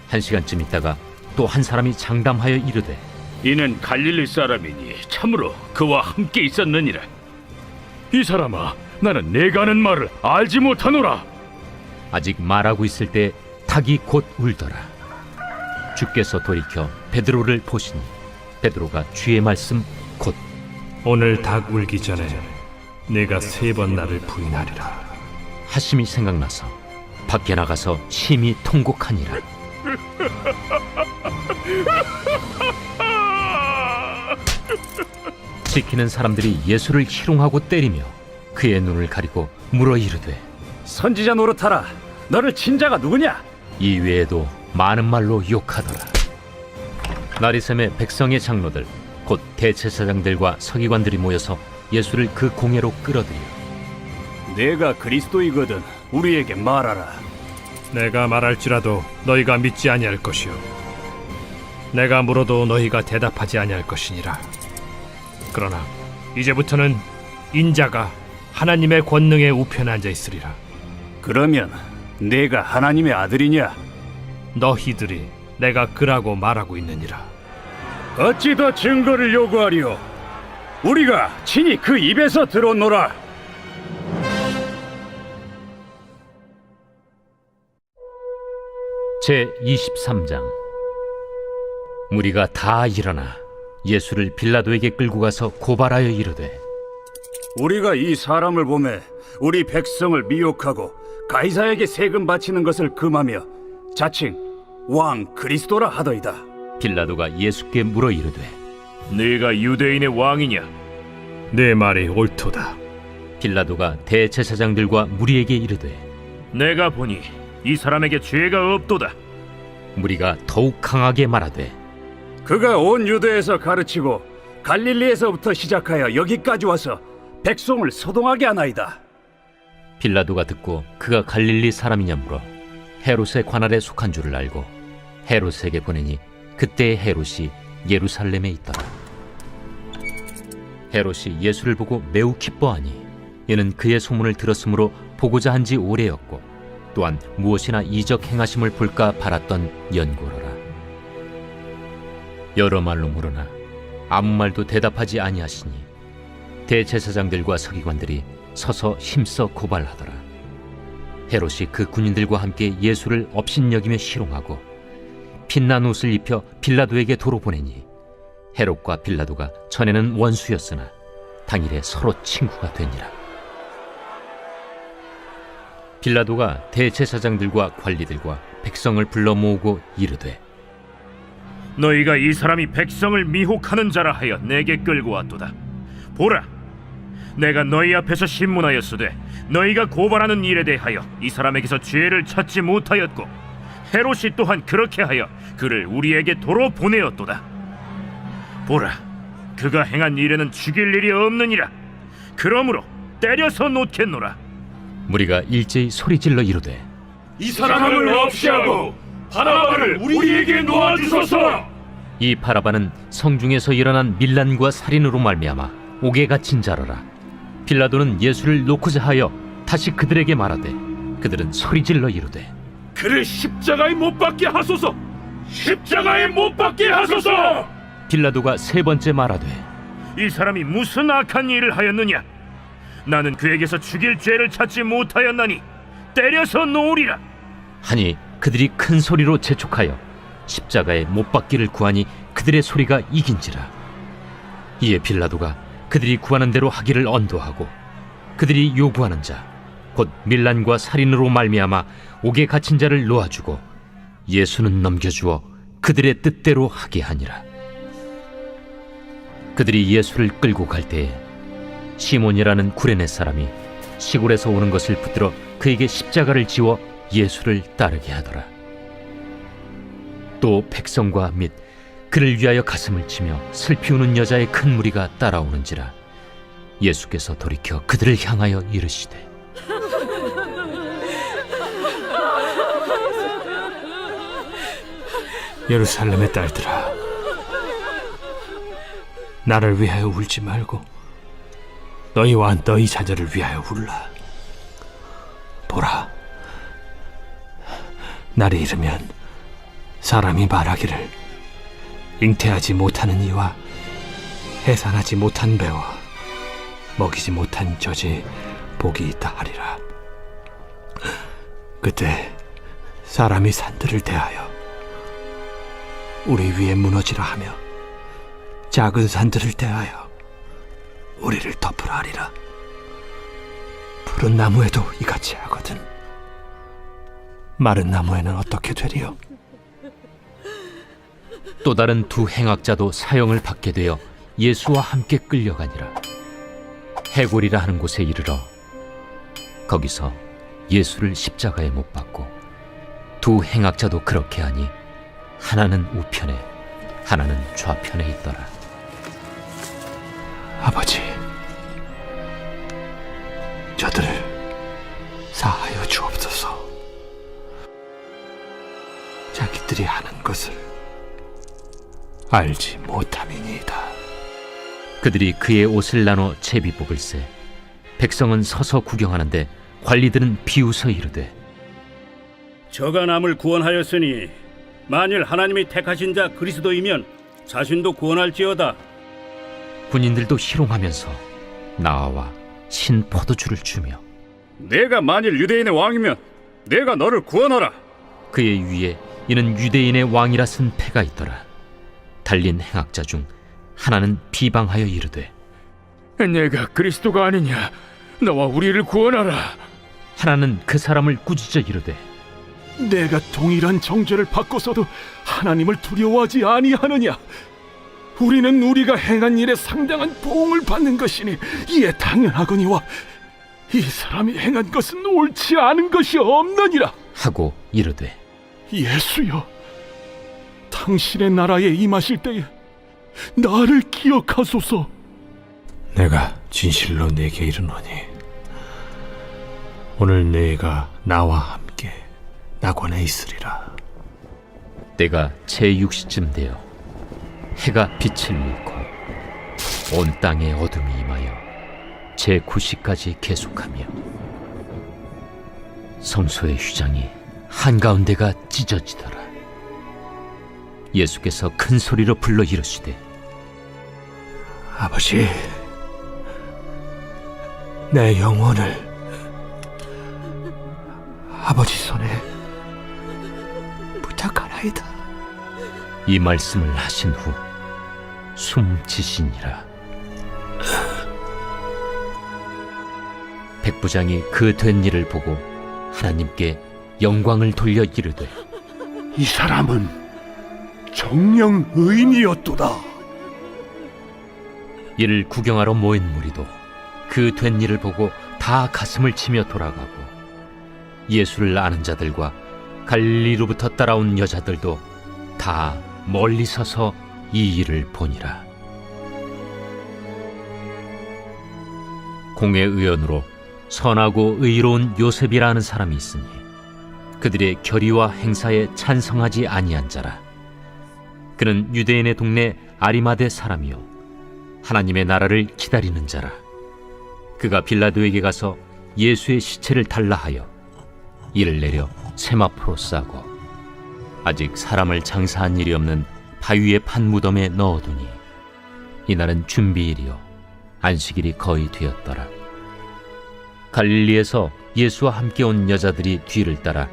1시간쯤 있다가 또 한 사람이 장담하여 이르되 이는 갈릴리 사람이니 참으로 그와 함께 있었느니라. 이 사람아, 나는 내가 하는 말을 알지 못하노라. 아직 말하고 있을 때 닭이 곧 울더라. 주께서 돌이켜 베드로를 보시니 베드로가 주의 말씀 곧 오늘 닭 울기 전에 내가 3번 나를 부인하리라 하심이 생각나서 밖에 나가서 심히 통곡하니라. 지키는 사람들이 예수를 희롱하고 때리며 그의 눈을 가리고 물어 이르되 선지자 노릇하라. 너를 친 자가 누구냐? 이 외에도 많은 말로 욕하더라. 나리샘의 백성의 장로들 곧 대제사장들과 서기관들이 모여서 예수를 그 공회로 끌어들여 내가 그리스도이거든 우리에게 말하라. 내가 말할지라도 너희가 믿지 아니할 것이요 내가 물어도 너희가 대답하지 아니할 것이니라. 그러나 이제부터는 인자가 하나님의 권능의 우편에 앉아 있으리라. 그러면 내가 하나님의 아들이냐? 너희들이 내가 그라고 말하고 있느니라. 어찌 더 증거를 요구하리요? 우리가 친히 그 입에서 들었노라. 제23장 무리가 다 일어나 예수를 빌라도에게 끌고 가서 고발하여 이르되 우리가 이 사람을 보매 우리 백성을 미혹하고 가이사에게 세금 바치는 것을 금하며 자칭 왕 그리스도라 하더이다. 빌라도가 예수께 물어 이르되 네가 유대인의 왕이냐? 내 말이 옳도다. 빌라도가 대제사장들과 무리에게 이르되 내가 보니 이 사람에게 죄가 없도다. 무리가 더욱 강하게 말하되 그가 온 유대에서 가르치고 갈릴리에서부터 시작하여 여기까지 와서 백성을 소동하게 하나이다. 빌라도가 듣고 그가 갈릴리 사람이냐 물어 헤롯의 관할에 속한 줄을 알고 헤롯에게 보내니 그때의 헤롯이 예루살렘에 있더라. 헤롯이 예수를 보고 매우 기뻐하니 이는 그의 소문을 들었으므로 보고자 한 지 오래였고 또한 무엇이나 이적 행하심을 볼까 바랐던 연고로라. 여러 말로 물으나 아무 말도 대답하지 아니하시니 대제사장들과 서기관들이 서서 힘써 고발하더라. 헤롯이 그 군인들과 함께 예수를 업신여기며 희롱하고 빛난 옷을 입혀 빌라도에게 도로 보내니 헤롯과 빌라도가 전에는 원수였으나 당일에 서로 친구가 되니라. 빌라도가 대제사장들과 관리들과 백성을 불러 모으고 이르되 너희가 이 사람이 백성을 미혹하는 자라 하여 내게 끌고 왔도다. 보라, 내가 너희 앞에서 신문하였으되 너희가 고발하는 일에 대하여 이 사람에게서 죄를 찾지 못하였고 헤롯이 또한 그렇게 하여 그를 우리에게 도로 보내었도다. 보라, 그가 행한 일에는 죽일 일이 없느니라. 그러므로 때려서 놓겠노라. 무리가 일제히 소리질러 이르되 이 사람을 없이 하고 바라바를 우리에게 놓아주소서. 이 바라바는 성중에서 일어난 밀란과 살인으로 말미암아 옥에 갇힌 자라라. 빌라도는 예수를 놓고자 하여 다시 그들에게 말하되 그들은 소리질러 이르되 그를 십자가에 못 박게 하소서. 십자가에 못 박게 하소서. 빌라도가 세 번째 말하되 이 사람이 무슨 악한 일을 하였느냐? 나는 그에게서 죽일 죄를 찾지 못하였나니 때려서 놓으리라. 하니 그들이 큰 소리로 재촉하여 십자가에 못 박기를 구하니 그들의 소리가 이긴지라. 이에 빌라도가 그들이 구하는 대로 하기를 언도하고 그들이 요구하는 자 곧 밀란과 살인으로 말미암아 옥에 갇힌 자를 놓아주고 예수는 넘겨주어 그들의 뜻대로 하게 하니라. 그들이 예수를 끌고 갈 때에 시몬이라는 구레네 사람이 시골에서 오는 것을 붙들어 그에게 십자가를 지워 예수를 따르게 하더라. 또 백성과 및 그를 위하여 가슴을 치며 슬피 우는 여자의 큰 무리가 따라오는지라. 예수께서 돌이켜 그들을 향하여 이르시되 예루살렘의 딸들아, 나를 위하여 울지 말고 너희와 너희 자녀를 위하여 울라. 보라, 날이 이르면 사람이 말하기를 잉태하지 못하는 이와 해산하지 못한 배와 먹이지 못한 젖이 복이 있다 하리라. 그때 사람이 산들을 대하여 우리 위에 무너지라 하며 작은 산들을 대하여 우리를 덮으라 하리라. 푸른 나무에도 이같이 하거든 마른 나무에는 어떻게 되리요? 또 다른 두 행악자도 사형을 받게 되어 예수와 함께 끌려가니라. 해골이라 하는 곳에 이르러 거기서 예수를 십자가에 못 박고 두 행악자도 그렇게 하니 하나는 우편에 하나는 좌편에 있더라. 아버지, 저들을 사하여 주옵소서. 자기들이 하는 것을 알지 못함이니이다. 그들이 그의 옷을 나눠 제비 뽑을세. 백성은 서서 구경하는데 관리들은 비웃어 이르되 저가 남을 구원하였으니 만일 하나님이 택하신 자 그리스도이면 자신도 구원할지어다. 군인들도 희롱하면서 나와 신 포도주를 주며 내가 만일 유대인의 왕이면 내가 너를 구원하라. 그의 위에 이는 유대인의 왕이라 쓴 패가 있더라. 달린 행악자 중 하나는 비방하여 이르되 내가 그리스도가 아니냐? 너와 우리를 구원하라. 하나는 그 사람을 꾸짖어 이르되 내가 동일한 정죄를 받고서도 하나님을 두려워하지 아니하느냐? 우리는 우리가 행한 일에 상당한 보응을 받는 것이니 이에 당연하거니와 이 사람이 행한 것은 옳지 않은 것이 없느니라. 하고 이르되 예수여, 당신의 나라에 임하실 때에 나를 기억하소서. 내가 진실로 네게 이르노니 오늘 네가 나와 함께 낙원에 있으리라. 때가 제6시쯤 되어 해가 빛을 잃고 온 땅에 어둠이 임하여 제9시까지 계속하며 성소의 휘장이 한가운데가 찢어지더라. 예수께서 큰 소리로 불러 이르시되 아버지, 내 영혼을 아버지 손에 부탁하나이다. 이 말씀을 하신 후 숨지시니라. 백부장이 그 된 일을 보고 하나님께 영광을 돌려 이르되 이 사람은 정령 의인이었도다. 이를 구경하러 모인 무리도 그 된 일을 보고 다 가슴을 치며 돌아가고 예수를 아는 자들과 갈릴리로부터 따라온 여자들도 다 멀리 서서 이 일을 보니라. 공회 의원으로 선하고 의로운 요셉이라 하는 사람이 있으니 그들의 결의와 행사에 찬성하지 아니한 자라. 그는 유대인의 동네 아리마대 사람이요 하나님의 나라를 기다리는 자라. 그가 빌라도에게 가서 예수의 시체를 달라 하여 이를 내려 세마포로 싸고 아직 사람을 장사한 일이 없는 바위의 판 무덤에 넣어두니 이날은 준비일이요 안식일이 거의 되었더라. 갈릴리에서 예수와 함께 온 여자들이 뒤를 따라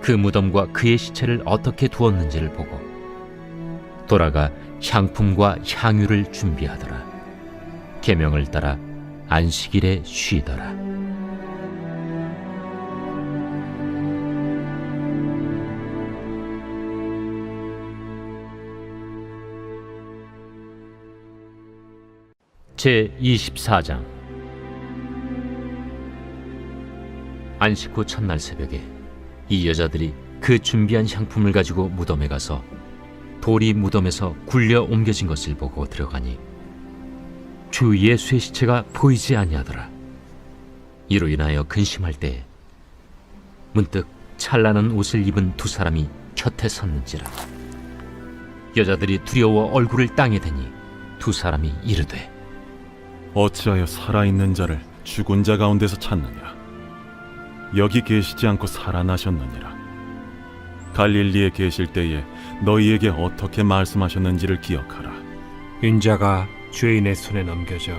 그 무덤과 그의 시체를 어떻게 두었는지를 보고 돌아가 향품과 향유를 준비하더라. 계명을 따라 안식일에 쉬더라. 제24장. 안식 후 첫날 새벽에 이 여자들이 그 준비한 향품을 가지고 무덤에 가서 돌이 무덤에서 굴려 옮겨진 것을 보고 들어가니 주 예수의 시체가 보이지 아니하더라. 이로 인하여 근심할 때에 문득 찬란한 옷을 입은 두 사람이 곁에 섰는지라. 여자들이 두려워 얼굴을 땅에 대니 두 사람이 이르되 어찌하여 살아있는 자를 죽은 자 가운데서 찾느냐? 여기 계시지 않고 살아나셨느니라. 갈릴리에 계실 때에 너희에게 어떻게 말씀하셨는지를 기억하라. 인자가 죄인의 손에 넘겨져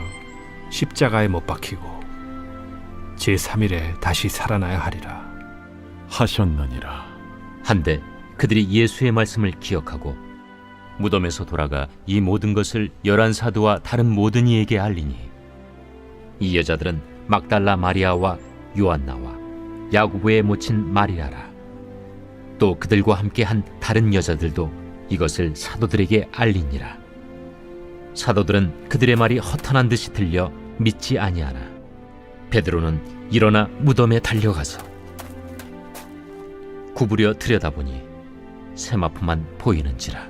십자가에 못 박히고 제3일에 다시 살아나야 하리라 하셨느니라. 한데 그들이 예수의 말씀을 기억하고 무덤에서 돌아가 이 모든 것을 11사도와 다른 모든 이에게 알리니 이 여자들은 막달라 마리아와 요한나와 야고보의 모친 마리아라. 또 그들과 함께 한 다른 여자들도 이것을 사도들에게 알리니라. 사도들은 그들의 말이 허탄한 듯이 들려 믿지 아니하나 베드로는 일어나 무덤에 달려가서 구부려 들여다보니 세마포만 보이는지라.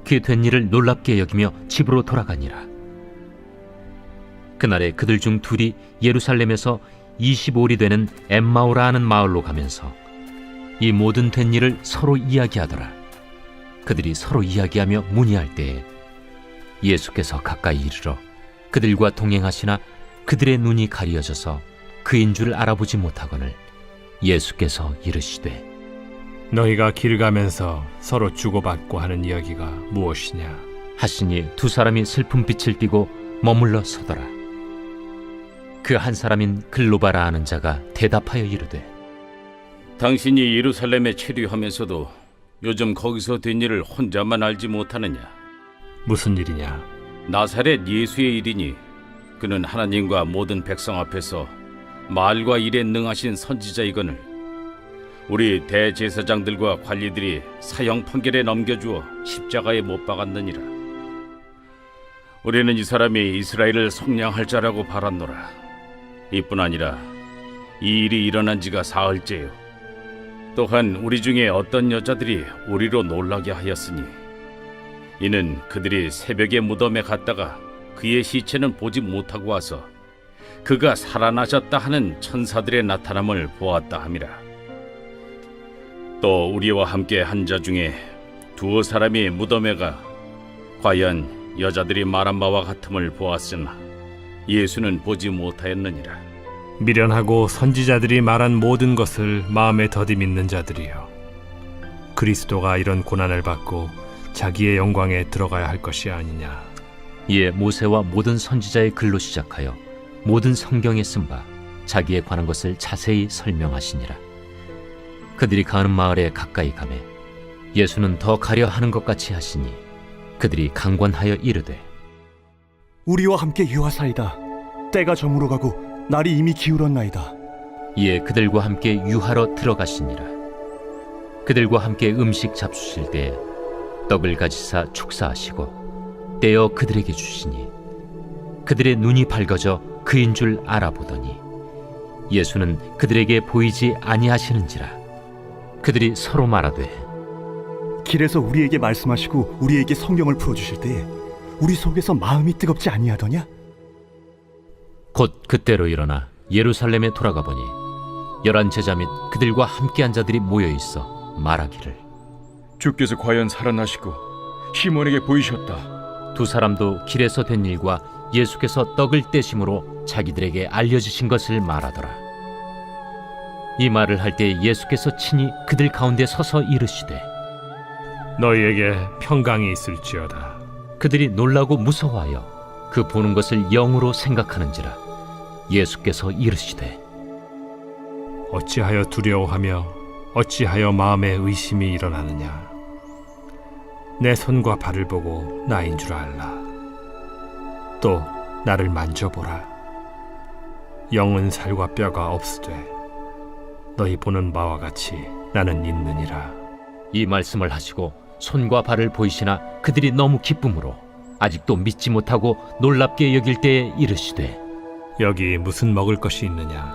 그 된 일을 놀랍게 여기며 집으로 돌아가니라. 그날에 그들 중 둘이 예루살렘에서 25里되는 엠마오라 하는 마을로 가면서 이 모든 된 일을 서로 이야기하더라. 그들이 서로 이야기하며 문의할 때에 예수께서 가까이 이르러 그들과 동행하시나 그들의 눈이 가리어져서 그인 줄 알아보지 못하거늘 예수께서 이르시되 너희가 길 가면서 서로 주고받고 하는 이야기가 무엇이냐 하시니 두 사람이 슬픈 빛을 띠고 머물러 서더라. 그 한 사람인 글로바라 하는 자가 대답하여 이르되 당신이 예루살렘에 체류하면서도 요즘 거기서 된 일을 혼자만 알지 못하느냐? 무슨 일이냐? 나사렛 예수의 일이니 그는 하나님과 모든 백성 앞에서 말과 일에 능하신 선지자이거늘 우리 대제사장들과 관리들이 사형 판결에 넘겨주어 십자가에 못 박았느니라. 우리는 이 사람이 이스라엘을 속량할 자라고 바랐노라. 이뿐 아니라 이 일이 일어난 지가 사흘째요. 또한 우리 중에 어떤 여자들이 우리로 놀라게 하였으니 이는 그들이 새벽에 무덤에 갔다가 그의 시체는 보지 못하고 와서 그가 살아나셨다 하는 천사들의 나타남을 보았다 함이라. 또 우리와 함께 한 자 중에 두어 사람이 무덤에 가 과연 여자들이 말한 바와 같음을 보았으나 예수는 보지 못하였느니라. 미련하고 선지자들이 말한 모든 것을 마음에 더디 믿는 자들이여, 그리스도가 이런 고난을 받고 자기의 영광에 들어가야 할 것이 아니냐. 이에 모세와 모든 선지자의 글로 시작하여 모든 성경에 쓴 바 자기에 관한 것을 자세히 설명하시니라. 그들이 가는 마을에 가까이 가매 예수는 더 가려 하는 것 같이 하시니 그들이 강권하여 이르되, 우리와 함께 유하사이다. 때가 저물어 가고 날이 이미 기울었나이다. 이에 그들과 함께 유하러 들어가시니라. 그들과 함께 음식 잡수실 때 떡을 가지사 축사하시고 떼어 그들에게 주시니 그들의 눈이 밝아져 그인 줄 알아보더니 예수는 그들에게 보이지 아니하시는지라. 그들이 서로 말하되, 길에서 우리에게 말씀하시고 우리에게 성경을 풀어주실 때에 우리 속에서 마음이 뜨겁지 아니하더냐? 곧 그때로 일어나 예루살렘에 돌아가 보니 11 제자 및 그들과 함께한 자들이 모여 있어 말하기를, 주께서 과연 살아나시고 시몬에게 보이셨다. 두 사람도 길에서 된 일과 예수께서 떡을 떼심으로 자기들에게 알려주신 것을 말하더라. 이 말을 할 때 예수께서 친히 그들 가운데 서서 이르시되, 너희에게 평강이 있을지어다. 그들이 놀라고 무서워하여 그 보는 것을 영으로 생각하는지라. 예수께서 이르시되, 어찌하여 두려워하며 어찌하여 마음에 의심이 일어나느냐. 내 손과 발을 보고 나인 줄 알라. 또 나를 만져보라. 영은 살과 뼈가 없으되 너희 보는 바와 같이 나는 있느니라. 이 말씀을 하시고 손과 발을 보이시나 그들이 너무 기쁨으로 아직도 믿지 못하고 놀랍게 여길 때에 이르시되, 여기 무슨 먹을 것이 있느냐.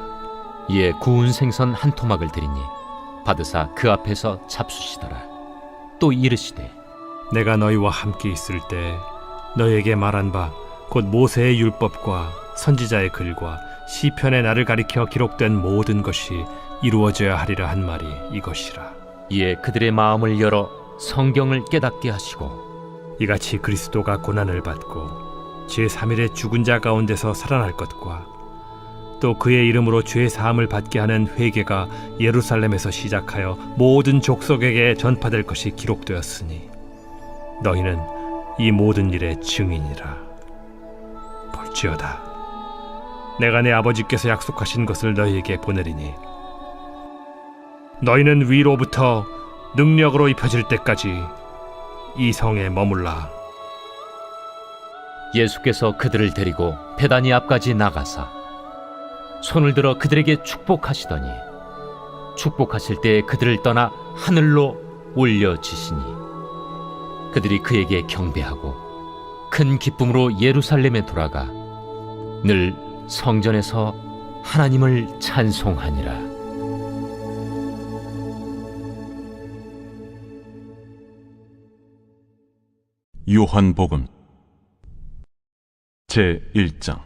이에 구운 생선 한 토막을 드리니 받으사 그 앞에서 잡수시더라. 또 이르시되, 내가 너희와 함께 있을 때 너희에게 말한 바 곧 모세의 율법과 선지자의 글과 시편의 나를 가리켜 기록된 모든 것이 이루어져야 하리라 한 말이 이것이라. 이에 그들의 마음을 열어 성경을 깨닫게 하시고, 이같이 그리스도가 고난을 받고 제3일에 죽은 자 가운데서 살아날 것과 또 그의 이름으로 죄 사함을 받게 하는 회개가 예루살렘에서 시작하여 모든 족속에게 전파될 것이 기록되었으니 너희는 이 모든 일의 증인이라. 볼지어다, 내가 내 아버지께서 약속하신 것을 너희에게 보내리니 너희는 위로부터 능력으로 입혀질 때까지 이 성에 머물라. 예수께서 그들을 데리고 베다니 앞까지 나가사 손을 들어 그들에게 축복하시더니 축복하실 때 그들을 떠나 하늘로 올려지시니 그들이 그에게 경배하고 큰 기쁨으로 예루살렘에 돌아가 늘 성전에서 하나님을 찬송하니라. 요한복음 제1장.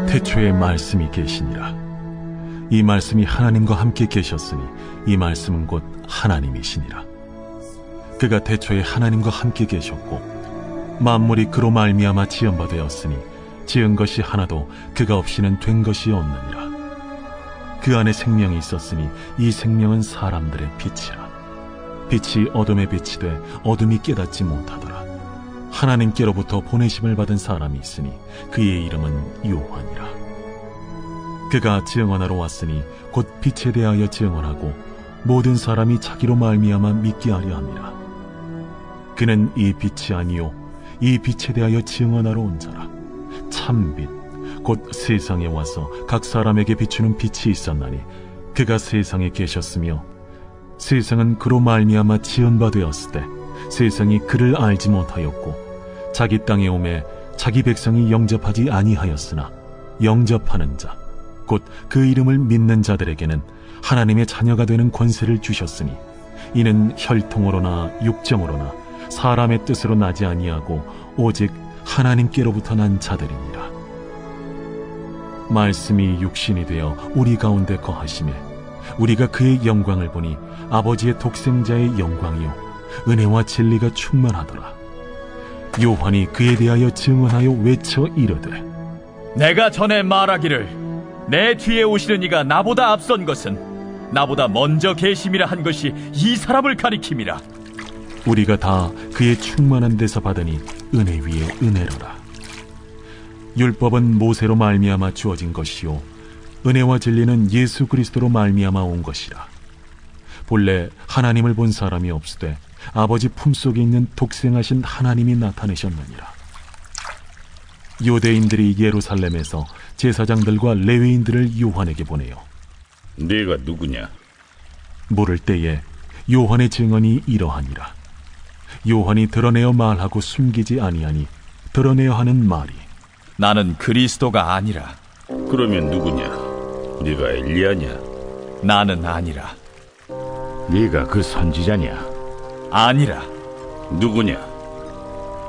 태초에 말씀이 계시니라. 이 말씀이 하나님과 함께 계셨으니 이 말씀은 곧 하나님이시니라. 그가 태초에 하나님과 함께 계셨고 만물이 그로 말미암아 지은 바 되었으니 지은 것이 하나도 그가 없이는 된 것이 없느니라. 그 안에 생명이 있었으니 이 생명은 사람들의 빛이라. 빛이 어둠에 빛이 돼 어둠이 깨닫지 못하더라. 하나님께로부터 보내심을 받은 사람이 있으니 그의 이름은 요한이라. 그가 증언하러 왔으니 곧 빛에 대하여 증언하고 모든 사람이 자기로 말미암아 믿게 하려 함이라. 그는 이 빛이 아니요 이 빛에 대하여 증언하러 온 자라. 참빛 곧 세상에 와서 각 사람에게 비추는 빛이 있었나니 그가 세상에 계셨으며 세상은 그로 말미암아 지은 바 되었을 때 세상이 그를 알지 못하였고 자기 땅에 오매 자기 백성이 영접하지 아니하였으나 영접하는 자 곧 그 이름을 믿는 자들에게는 하나님의 자녀가 되는 권세를 주셨으니 이는 혈통으로나 육정으로나 사람의 뜻으로 나지 아니하고 오직 하나님께로부터 난 자들이니라. 말씀이 육신이 되어 우리 가운데 거하시매 우리가 그의 영광을 보니 아버지의 독생자의 영광이요 은혜와 진리가 충만하더라. 요한이 그에 대하여 증언하여 외쳐 이르되 내가 전에 말하기를 내 뒤에 오시는 이가 나보다 앞선 것은 나보다 먼저 계심이라 한 것이 이 사람을 가리킴이라. 우리가 다 그의 충만한 데서 받으니 은혜 위에 은혜로라. 율법은 모세로 말미암아 주어진 것이요 은혜와 진리는 예수 그리스도로 말미암아 온 것이라. 본래 하나님을 본 사람이 없으되 아버지 품속에 있는 독생하신 하나님이 나타내셨느니라. 유대인들이 예루살렘에서 제사장들과 레위인들을 요한에게 보내요. 네가 누구냐? 물을 때에 요한의 증언이 이러하니라. 요한이 드러내어 말하고 숨기지 아니하니 드러내어 하는 말이 나는 그리스도가 아니라. 그러면 누구냐? 네가 엘리야냐? 나는 아니라. 네가 그 선지자냐? 아니라. 누구냐?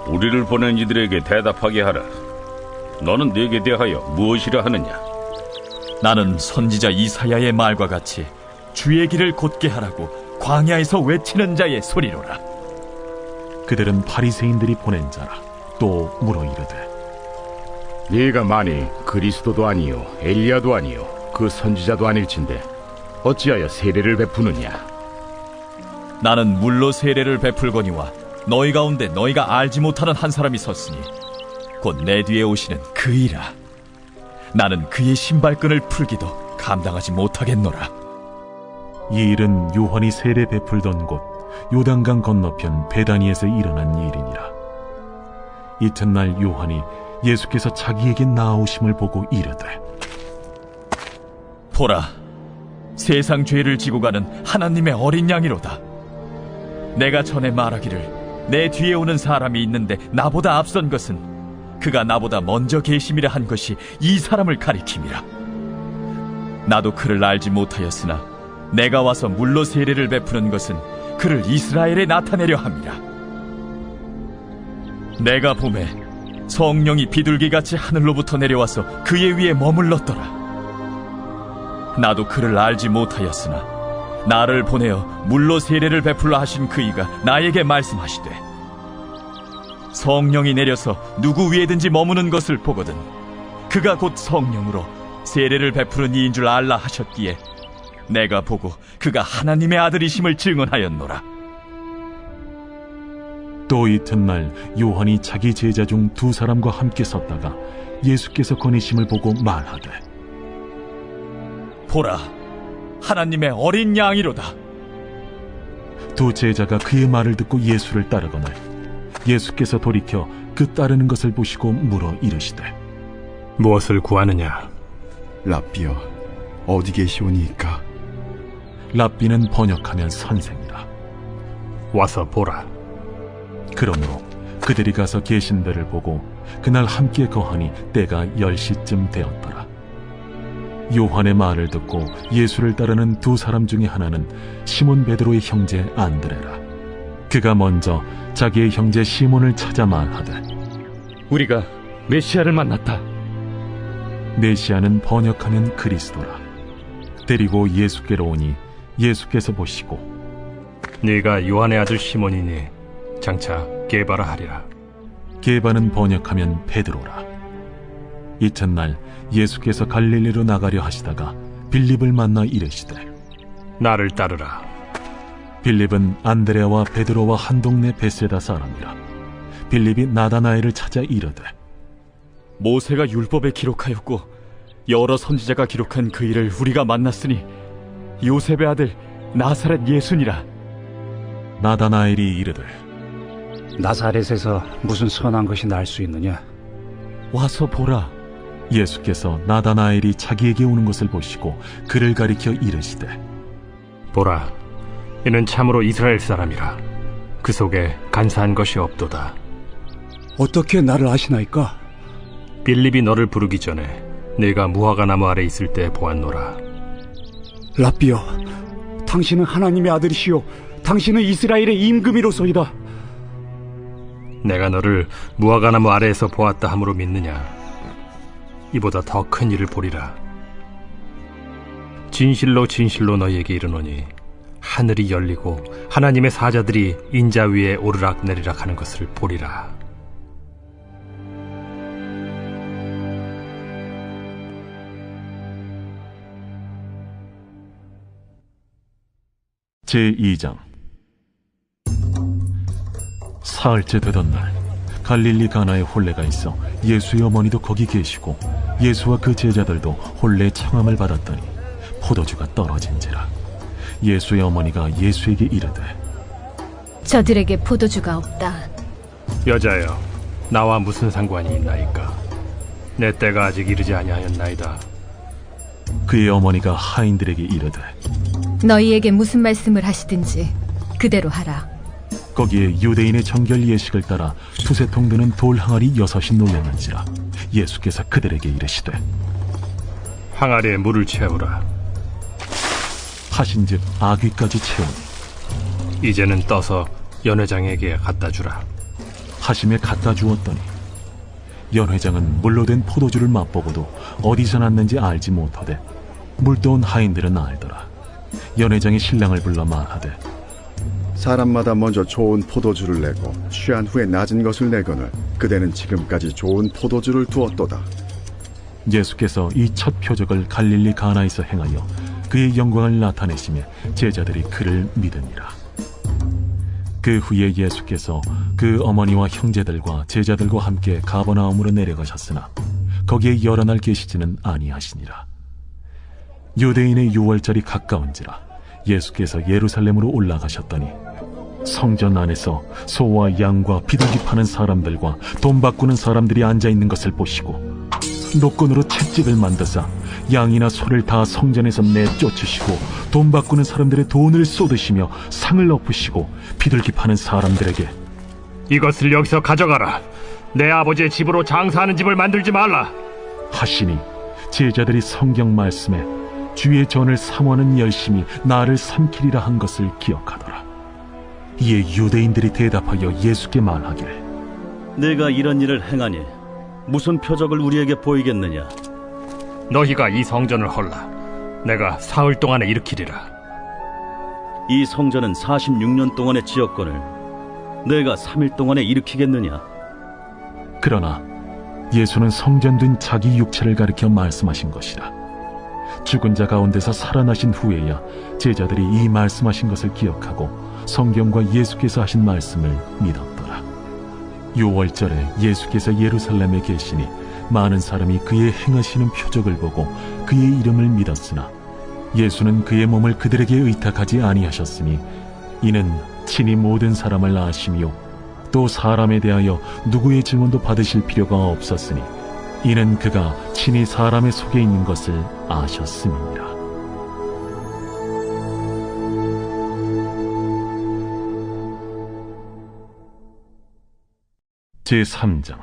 우리를 보낸 이들에게 대답하게 하라. 너는 네게 대하여 무엇이라 하느냐? 나는 선지자 이사야의 말과 같이 주의 길을 곧게 하라고 광야에서 외치는 자의 소리로라. 그들은 바리새인들이 보낸 자라. 또 물어 이르되 네가 만일 그리스도도 아니요 엘리야도 아니요 그 선지자도 아닐진데 어찌하여 세례를 베푸느냐? 나는 물로 세례를 베풀거니와 너희 가운데 너희가 알지 못하는 한 사람이 섰으니 곧 내 뒤에 오시는 그이라. 나는 그의 신발끈을 풀기도 감당하지 못하겠노라. 이 일은 요한이 세례 베풀던 곳 요단강 건너편 베다니에서 일어난 일이니라. 이튿날 요한이 예수께서 자기에게 나아오심을 보고 이르되 보라, 세상 죄를 지고 가는 하나님의 어린 양이로다. 내가 전에 말하기를 내 뒤에 오는 사람이 있는데 나보다 앞선 것은 그가 나보다 먼저 계심이라 한 것이 이 사람을 가리킴이라. 나도 그를 알지 못하였으나 내가 와서 물로 세례를 베푸는 것은 그를 이스라엘에 나타내려 함이라. 내가 보매 성령이 비둘기같이 하늘로부터 내려와서 그의 위에 머물렀더라. 나도 그를 알지 못하였으나 나를 보내어 물로 세례를 베풀라 하신 그이가 나에게 말씀하시되 성령이 내려서 누구 위에든지 머무는 것을 보거든 그가 곧 성령으로 세례를 베푸는 이인 줄 알라 하셨기에 내가 보고 그가 하나님의 아들이심을 증언하였노라. 또 이튿날 요한이 자기 제자 중 2사람과 함께 섰다가 예수께서 거니심을 보고 말하되 보라, 하나님의 어린 양이로다. 2 제자가 그의 말을 듣고 예수를 따르거늘 예수께서 돌이켜 그 따르는 것을 보시고 물어 이르시되 무엇을 구하느냐? 랍비여, 어디 계시오니이까? 랍비는 번역하면 선생이라. 와서 보라. 그러므로 그들이 가서 계신 데를 보고 그날 함께 거하니 때가 10시쯤 되었더라. 요한의 말을 듣고 예수를 따르는 2사람 중에 하나는 시몬 베드로의 형제 안드레라. 그가 먼저 자기의 형제 시몬을 찾아 말하되 우리가 메시아를 만났다. 메시아는 번역하면 그리스도라. 데리고 예수께로 오니 예수께서 보시고 네가 요한의 아들 시몬이니 장차 게바라 하리라. 게바는 번역하면 베드로라. 이튿날 예수께서 갈릴리로 나가려 하시다가 빌립을 만나 이르시되 나를 따르라. 빌립은 안드레아와 베드로와 한 동네 베세다 사람이라. 빌립이 나다나엘을 찾아 이르되 모세가 율법에 기록하였고 여러 선지자가 기록한 그 일을 우리가 만났으니 요셉의 아들 나사렛 예수니라. 나다나엘이 이르되 나사렛에서 무슨 선한 것이 날 수 있느냐? 와서 보라. 예수께서 나다나엘이 자기에게 오는 것을 보시고 그를 가리켜 이르시되 보라, 이는 참으로 이스라엘 사람이라. 그 속에 간사한 것이 없도다. 어떻게 나를 아시나이까? 빌립이 너를 부르기 전에 내가 무화과나무 아래 있을 때 보았노라. 라삐여, 당신은 하나님의 아들이시요 당신은 이스라엘의 임금이로소이다. 내가 너를 무화과나무 아래에서 보았다 함으로 믿느냐? 이보다 더 큰 일을 보리라. 진실로 진실로 너희에게 이르노니 하늘이 열리고 하나님의 사자들이 인자 위에 오르락 내리락 하는 것을 보리라. 제2장. 사흘째 되던 날 갈릴리 가나에 혼례가 있어 예수의 어머니도 거기 계시고 예수와 그 제자들도 혼례 청함을 받았더니 포도주가 떨어진지라. 예수의 어머니가 예수에게 이르되 저들에게 포도주가 없다. 여자여, 나와 무슨 상관이 있나이까? 내 때가 아직 이르지 아니하였나이다. 그의 어머니가 하인들에게 이르되 너희에게 무슨 말씀을 하시든지 그대로 하라. 거기에 유대인의 정결 예식을 따라 두세 통 드는 돌 항아리 6이 놓였는지라. 예수께서 그들에게 이르시되 항아리에 물을 채우라. 하신즉 아귀까지 채우니 이제는 떠서 연회장에게 갖다 주라. 하심에 갖다 주었더니 연회장은 물로 된 포도주를 맛보고도 어디서 났는지 알지 못하되 물떠온 하인들은 알더라. 연회장이 신랑을 불러 말하되 사람마다 먼저 좋은 포도주를 내고 취한 후에 낮은 것을 내거늘 그대는 지금까지 좋은 포도주를 두었도다. 예수께서 이 첫 표적을 갈릴리 가나에서 행하여 그의 영광을 나타내시며 제자들이 그를 믿으니라. 그 후에 예수께서 그 어머니와 형제들과 제자들과 함께 가버나움으로 내려가셨으나 거기에 여러 날 계시지는 아니하시니라. 유대인의 유월절이 가까운지라 예수께서 예루살렘으로 올라가셨더니 성전 안에서 소와 양과 비둘기 파는 사람들과 돈 바꾸는 사람들이 앉아있는 것을 보시고 노끈으로 채찍을 만드사 양이나 소를 다 성전에서 내쫓으시고 돈 바꾸는 사람들의 돈을 쏟으시며 상을 엎으시고 비둘기 파는 사람들에게 이것을 여기서 가져가라. 내 아버지의 집으로 장사하는 집을 만들지 말라 하시니 제자들이 성경 말씀에 주의 전을 삼원은 열심히 나를 삼키리라 한 것을 기억하더라. 이에 유대인들이 대답하여 예수께 말하기를 내가 이런 일을 행하니 무슨 표적을 우리에게 보이겠느냐? 너희가 이 성전을 헐라. 내가 사흘 동안에 일으키리라. 이 성전은 46년 동안의 지었거늘 내가 3일 동안에 일으키겠느냐? 그러나 예수는 성전된 자기 육체를 가리켜 말씀하신 것이라. 죽은 자 가운데서 살아나신 후에야 제자들이 이 말씀하신 것을 기억하고 성경과 예수께서 하신 말씀을 믿었더라. 유월절에 예수께서 예루살렘에 계시니 많은 사람이 그의 행하시는 표적을 보고 그의 이름을 믿었으나 예수는 그의 몸을 그들에게 의탁하지 아니하셨으니 이는 친히 모든 사람을 아시며 또 사람에 대하여 누구의 증언도 받으실 필요가 없었으니 이는 그가 친히 사람의 속에 있는 것을 아셨음이니라. 제3장.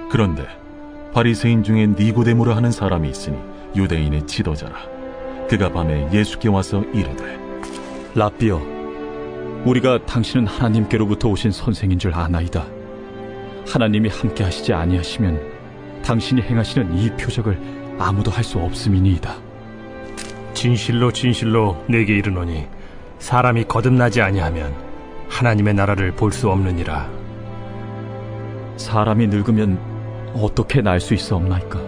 그런데 바리새인 중에 니고데모라 하는 사람이 있으니 유대인의 지도자라. 그가 밤에 예수께 와서 이르되 라삐여, 우리가 당신은 하나님께로부터 오신 선생인 줄 아나이다. 하나님이 함께 하시지 아니하시면 당신이 행하시는 이 표적을 아무도 할 수 없음이니이다. 진실로 진실로 내게 이르노니 사람이 거듭나지 아니하면 하나님의 나라를 볼 수 없느니라. 사람이 늙으면 어떻게 날 수 있어 없나이까?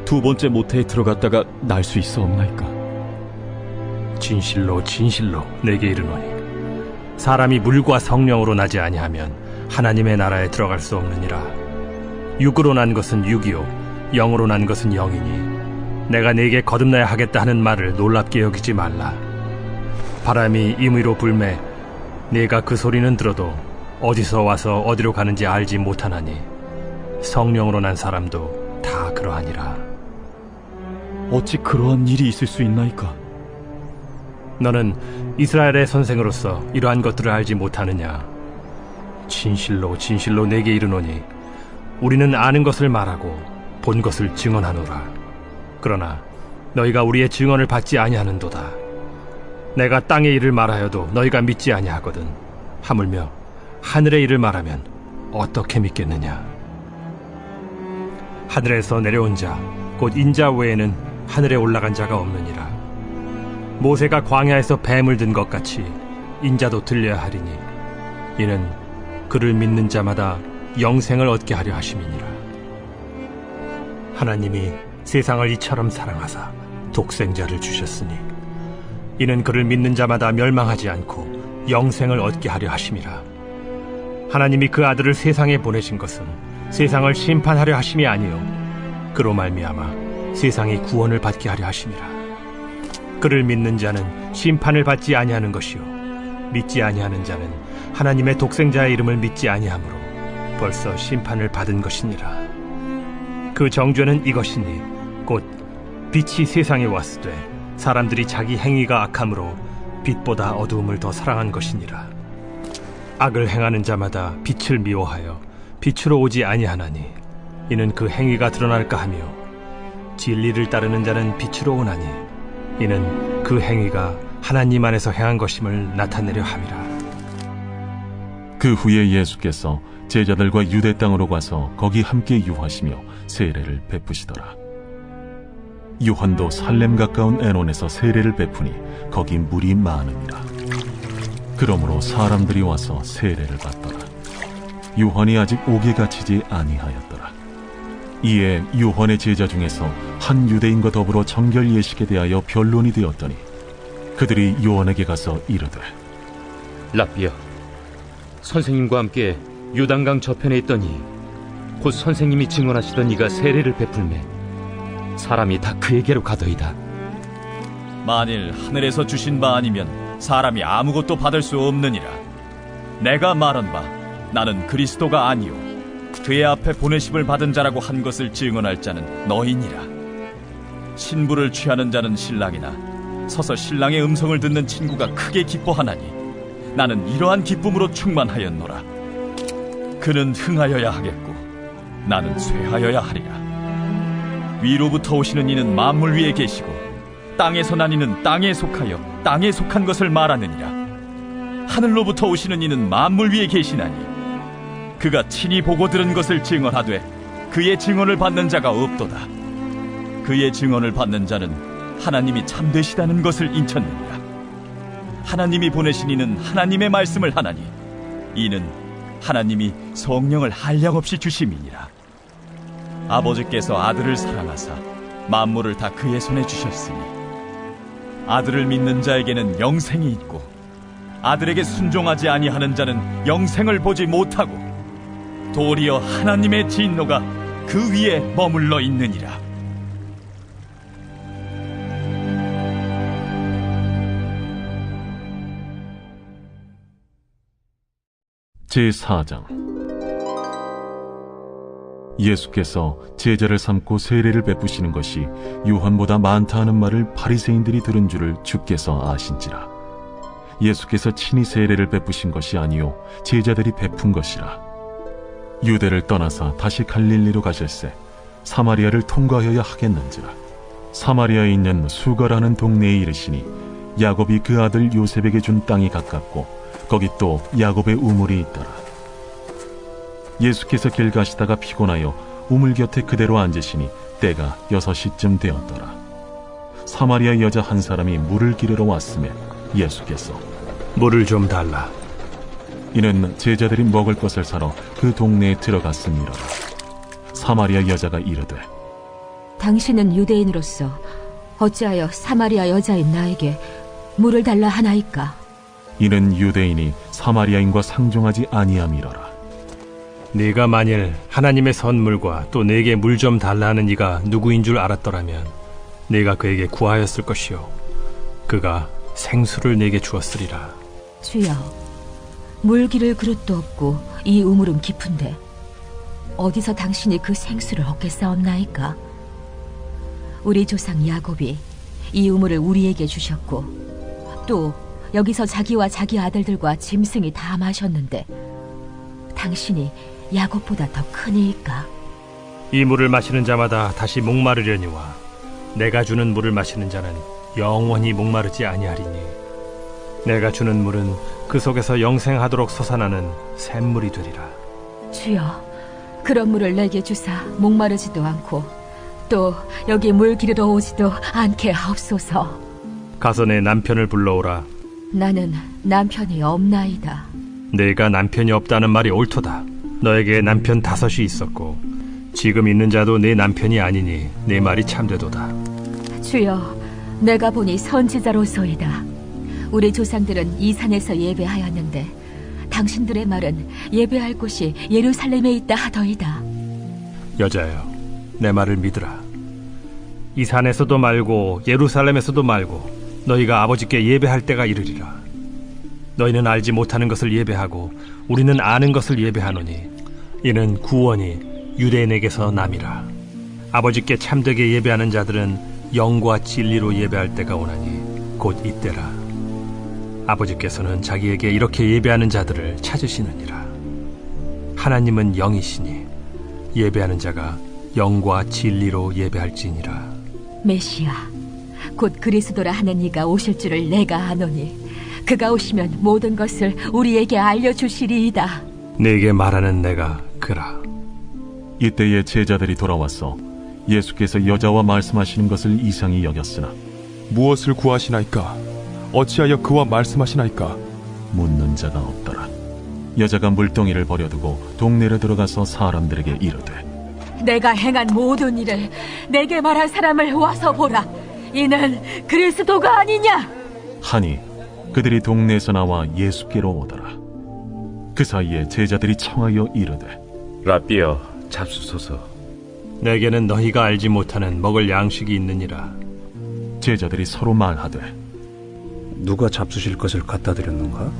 두 번째 모태에 들어갔다가 날 수 있어 없나이까? 진실로 진실로 내게 이르노니 사람이 물과 성령으로 나지 아니하면 하나님의 나라에 들어갈 수 없느니라. 육으로 난 것은 육이요 영으로 난 것은 영이니 내가 네게 거듭나야 하겠다 하는 말을 놀랍게 여기지 말라. 바람이 임의로 불매 네가 그 소리는 들어도 어디서 와서 어디로 가는지 알지 못하나니 성령으로 난 사람도 다 그러하니라. 어찌 그러한 일이 있을 수 있나이까? 너는 이스라엘의 선생으로서 이러한 것들을 알지 못하느냐? 진실로 진실로 내게 이르노니 우리는 아는 것을 말하고 본 것을 증언하노라. 그러나 너희가 우리의 증언을 받지 아니하는도다. 내가 땅의 일을 말하여도 너희가 믿지 아니하거든. 하물며 하늘의 일을 말하면 어떻게 믿겠느냐? 하늘에서 내려온 자 곧 인자 외에는 하늘에 올라간 자가 없느니라. 모세가 광야에서 뱀을 든 것 같이 인자도 들려야 하리니 이는 그를 믿는 자마다 영생을 얻게 하려 하심이니라. 하나님이 세상을 이처럼 사랑하사 독생자를 주셨으니 이는 그를 믿는 자마다 멸망하지 않고 영생을 얻게 하려 하심이라. 하나님이 그 아들을 세상에 보내신 것은 세상을 심판하려 하심이 아니요 그로 말미암아 세상이 구원을 받게 하려 하심이라. 그를 믿는 자는 심판을 받지 아니하는 것이요 믿지 아니하는 자는 하나님의 독생자의 이름을 믿지 아니하므로 벌써 심판을 받은 것이니라. 그 정죄는 이것이니 곧 빛이 세상에 왔으되 사람들이 자기 행위가 악함으로 빛보다 어두움을 더 사랑한 것이니라. 악을 행하는 자마다 빛을 미워하여 빛으로 오지 아니하나니 이는 그 행위가 드러날까 하며 진리를 따르는 자는 빛으로 오나니 이는 그 행위가 하나님 안에서 행한 것임을 나타내려 함이라. 그 후에 예수께서 제자들과 유대 땅으로 가서 거기 함께 유하시며 세례를 베푸시더라. 요한도 살렘 가까운 에논에서 세례를 베푸니 거기 물이 많으니라. 그러므로 사람들이 와서 세례를 받더라. 요한이 아직 옥에 갇히지 아니하였더라. 이에 요한의 제자 중에서 한 유대인과 더불어 정결 예식에 대하여 변론이 되었더니 그들이 요한에게 가서 이르되 랍비여, 선생님과 함께 요단강 저편에 있더니 곧 선생님이 증언하시던 이가 세례를 베풀매 사람이 다 그에게로 가더이다. 만일 하늘에서 주신 바 아니면 사람이 아무것도 받을 수 없느니라. 내가 말한 바 나는 그리스도가 아니요 그의 앞에 보내심을 받은 자라고 한 것을 증언할 자는 너희니라. 신부를 취하는 자는 신랑이나 서서 신랑의 음성을 듣는 친구가 크게 기뻐하나니 나는 이러한 기쁨으로 충만하였노라. 그는 흥하여야 하겠고 나는 쇠하여야 하리라. 위로부터 오시는 이는 만물 위에 계시고 땅에서 난 이는 땅에 속하여 땅에 속한 것을 말하느니라. 하늘로부터 오시는 이는 만물 위에 계시나니 그가 친히 보고 들은 것을 증언하되 그의 증언을 받는 자가 없도다. 그의 증언을 받는 자는 하나님이 참되시다는 것을 인쳤느니라. 하나님이 보내신 이는 하나님의 말씀을 하나니 이는 하나님이 성령을 한량없이 주심이니라. 아버지께서 아들을 사랑하사 만물을 다 그의 손에 주셨으니 아들을 믿는 자에게는 영생이 있고 아들에게 순종하지 아니하는 자는 영생을 보지 못하고 도리어 하나님의 진노가 그 위에 머물러 있느니라. 제4장. 예수께서 제자를 삼고 세례를 베푸시는 것이 요한보다 많다 하는 말을 바리새인들이 들은 줄을 주께서 아신지라. 예수께서 친히 세례를 베푸신 것이 아니요 제자들이 베푼 것이라. 유대를 떠나사 다시 갈릴리로 가실새 사마리아를 통과하여야 하겠는지라. 사마리아에 있는 수가라는 동네에 이르시니 야곱이 그 아들 요셉에게 준 땅이 가깝고 거기 또 야곱의 우물이 있더라. 예수께서 길 가시다가 피곤하여 우물 곁에 그대로 앉으시니 때가 6시쯤 되었더라. 사마리아 여자 한 사람이 물을 기르러 왔음에 예수께서 물을 좀 달라. 이는 제자들이 먹을 것을 사러 그 동네에 들어갔음이로라. 사마리아 여자가 이르되 당신은 유대인으로서 어찌하여 사마리아 여자인 나에게 물을 달라 하나이까? 이는 유대인이 사마리아인과 상종하지 아니함이로라. 네가 만일 하나님의 선물과 또 내게 물 좀 달라 하는 이가 누구인 줄 알았더라면 네가 그에게 구하였을 것이요 그가 생수를 내게 주었으리라. 주여, 물 기를 그릇도 없고 이 우물은 깊은데 어디서 당신이 그 생수를 얻겠사옵나이까? 우리 조상 야곱이 이 우물을 우리에게 주셨고 또 여기서 자기와 자기 아들들과 짐승이 다 마셨는데 당신이 야곱보다 더 크니이까? 이 물을 마시는 자마다 다시 목마르려니와 내가 주는 물을 마시는 자는 영원히 목마르지 아니하리니 내가 주는 물은 그 속에서 영생하도록 솟아나는 샘물이 되리라. 주여, 그런 물을 내게 주사 목마르지도 않고 또 여기 물 기르러 오지도 않게 하옵소서. 가서 내 남편을 불러오라. 나는 남편이 없나이다. 내가 남편이 없다는 말이 옳도다. 너에게 남편 5이 있었고 지금 있는 자도 내 남편이 아니니 내 말이 참되도다. 주여, 내가 보니 선지자로소이다. 우리 조상들은 이 산에서 예배하였는데 당신들의 말은 예배할 곳이 예루살렘에 있다 하더이다. 여자여, 내 말을 믿으라. 이 산에서도 말고 예루살렘에서도 말고 너희가 아버지께 예배할 때가 이르리라. 너희는 알지 못하는 것을 예배하고 우리는 아는 것을 예배하노니 이는 구원이 유대인에게서 남이라. 아버지께 참되게 예배하는 자들은 영과 진리로 예배할 때가 오나니 곧 이때라. 아버지께서는 자기에게 이렇게 예배하는 자들을 찾으시느니라. 하나님은 영이시니 예배하는 자가 영과 진리로 예배할지니라. 메시아, 곧 그리스도라 하는 이가 오실 줄을 내가 아노니 그가 오시면 모든 것을 우리에게 알려주시리이다. 네게 말하는 내가 그라. 이때에 제자들이 돌아와서 예수께서 여자와 말씀하시는 것을 이상히 여겼으나 무엇을 구하시나이까? 어찌하여 그와 말씀하시나이까? 묻는 자가 없더라. 여자가 물동이를 버려두고 동네로 들어가서 사람들에게 이르되 내가 행한 모든 일을 내게 말한 사람을 와서 보라. 이는 그리스도가 아니냐? 하니 그들이 동네에서 나와 예수께로 오더라. 그 사이에 제자들이 청하여 이르되 라삐여, 잡수소서. 내게는 너희가 알지 못하는 먹을 양식이 있느니라. 제자들이 서로 말하되 누가 잡수실 것을 갖다 드렸는가?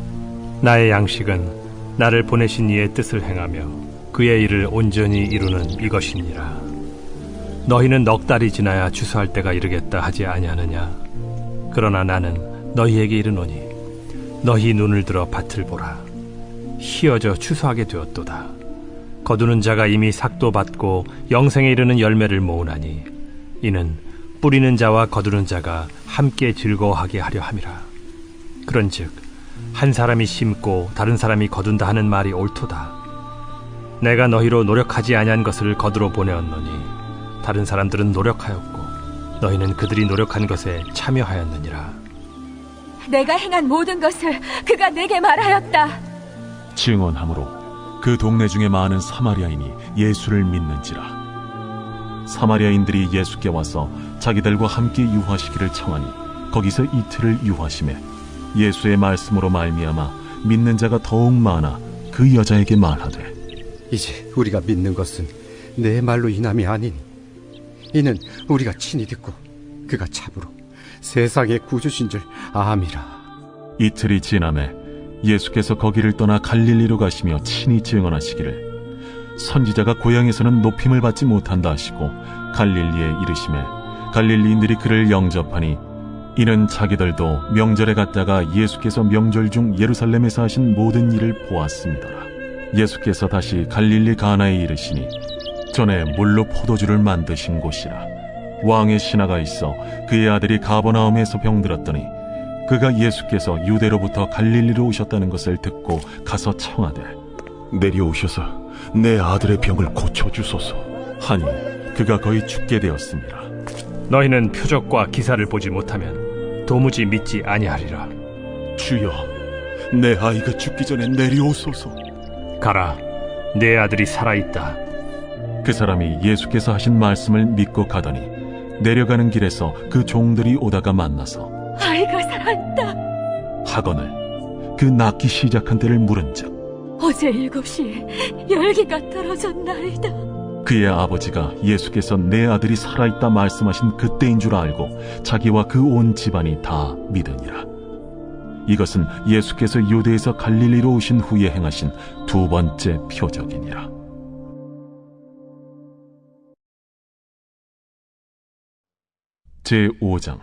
나의 양식은 나를 보내신 이의 뜻을 행하며 그의 일을 온전히 이루는 이것이니라. 너희는 넉 달이 지나야 추수할 때가 이르겠다 하지 아니하느냐? 그러나 나는 너희에게 이르노니 너희 눈을 들어 밭을 보라. 희어져 추수하게 되었도다. 거두는 자가 이미 삭도 받고 영생에 이르는 열매를 모으나니 이는 뿌리는 자와 거두는 자가 함께 즐거워하게 하려 함이라. 그런즉 한 사람이 심고 다른 사람이 거둔다 하는 말이 옳도다. 내가 너희로 노력하지 아니한 것을 거두러 보내었노니 다른 사람들은 노력하였고 너희는 그들이 노력한 것에 참여하였느니라. 내가 행한 모든 것을 그가 내게 말하였다. 증언하므로 그 동네 중에 많은 사마리아인이 예수를 믿는지라. 사마리아인들이 예수께 와서 자기들과 함께 유하시기를 청하니 거기서 이틀을 유하심에 예수의 말씀으로 말미암아 믿는 자가 더욱 많아 그 여자에게 말하되 이제 우리가 믿는 것은 내 말로 인함이 아니니 이는 우리가 친히 듣고 그가 참으로 세상의 구주신 줄 암이라. 이틀이 지남에 예수께서 거기를 떠나 갈릴리로 가시며 친히 증언하시기를 선지자가 고향에서는 높임을 받지 못한다 하시고 갈릴리에 이르심에 갈릴리인들이 그를 영접하니 이는 자기들도 명절에 갔다가 예수께서 명절 중 예루살렘에서 하신 모든 일을 보았습니다라. 예수께서 다시 갈릴리 가나에 이르시니 전에 물로 포도주를 만드신 곳이라. 왕의 신하가 있어 그의 아들이 가버나움에서 병들었더니 그가 예수께서 유대로부터 갈릴리로 오셨다는 것을 듣고 가서 청하되 내려오셔서 내 아들의 병을 고쳐주소서 하니 그가 거의 죽게 되었습니다. 너희는 표적과 기사를 보지 못하면 도무지 믿지 아니하리라. 주여, 내 아이가 죽기 전에 내려오소서. 가라, 내 아들이 살아있다. 그 사람이 예수께서 하신 말씀을 믿고 가더니 내려가는 길에서 그 종들이 오다가 만나서 아이가 살아있다 하거늘 그 낳기 시작한 때를 물은즉 어제 7시에 열기가 떨어졌나이다. 그의 아버지가 예수께서 내 아들이 살아있다 말씀하신 그때인 줄 알고 자기와 그 온 집안이 다 믿으니라. 이것은 예수께서 유대에서 갈릴리로 오신 후에 행하신 2번째 표적이니라. 제5장.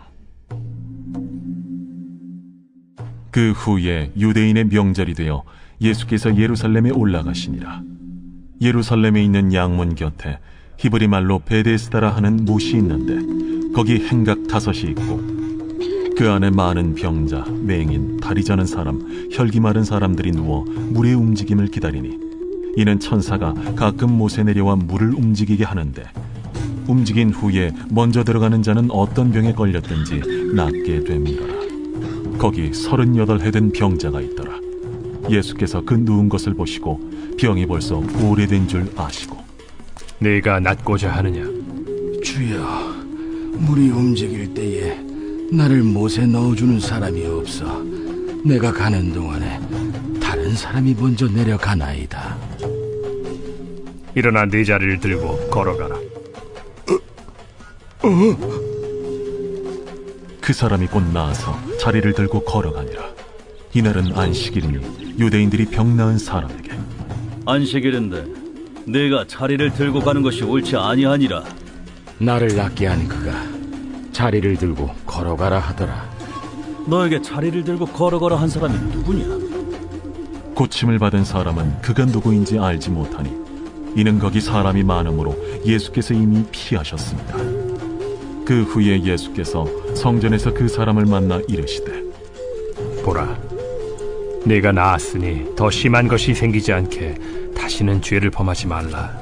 그 후에 유대인의 명절이 되어 예수께서 예루살렘에 올라가시니라. 예루살렘에 있는 양문 곁에 히브리 말로 베데스다라 하는 못이 있는데 거기 행각 5이 있고 그 안에 많은 병자, 맹인, 다리 저는 사람, 혈기 마른 사람들이 누워 물의 움직임을 기다리니 이는 천사가 가끔 못에 내려와 물을 움직이게 하는데 움직인 후에 먼저 들어가는 자는 어떤 병에 걸렸든지 낫게 됩니다. 거기 38해 된 병자가 있더라. 예수께서 그 누운 것을 보시고 병이 벌써 오래된 줄 아시고 네가 낫고자 하느냐? 주여, 물이 움직일 때에 나를 못에 넣어주는 사람이 없어 내가 가는 동안에 다른 사람이 먼저 내려가나이다. 일어나 네 자리를 들고 걸어가라. 그 사람이 곧 나아서 자리를 들고 걸어가니라. 이날은 안식일이니 유대인들이 병 나은 사람에게 안식일인데 네가 자리를 들고 가는 것이 옳지 아니하니라. 나를 낫게 한 그가 자리를 들고 걸어가라 하더라. 너에게 자리를 들고 걸어가라 한 사람이 누구냐? 고침을 받은 사람은 그가 누구인지 알지 못하니 이는 거기 사람이 많으므로 예수께서 이미 피하셨습니다. 그 후에 예수께서 성전에서 그 사람을 만나 이르시되 보라, 네가 나았으니 더 심한 것이 생기지 않게 다시는 죄를 범하지 말라.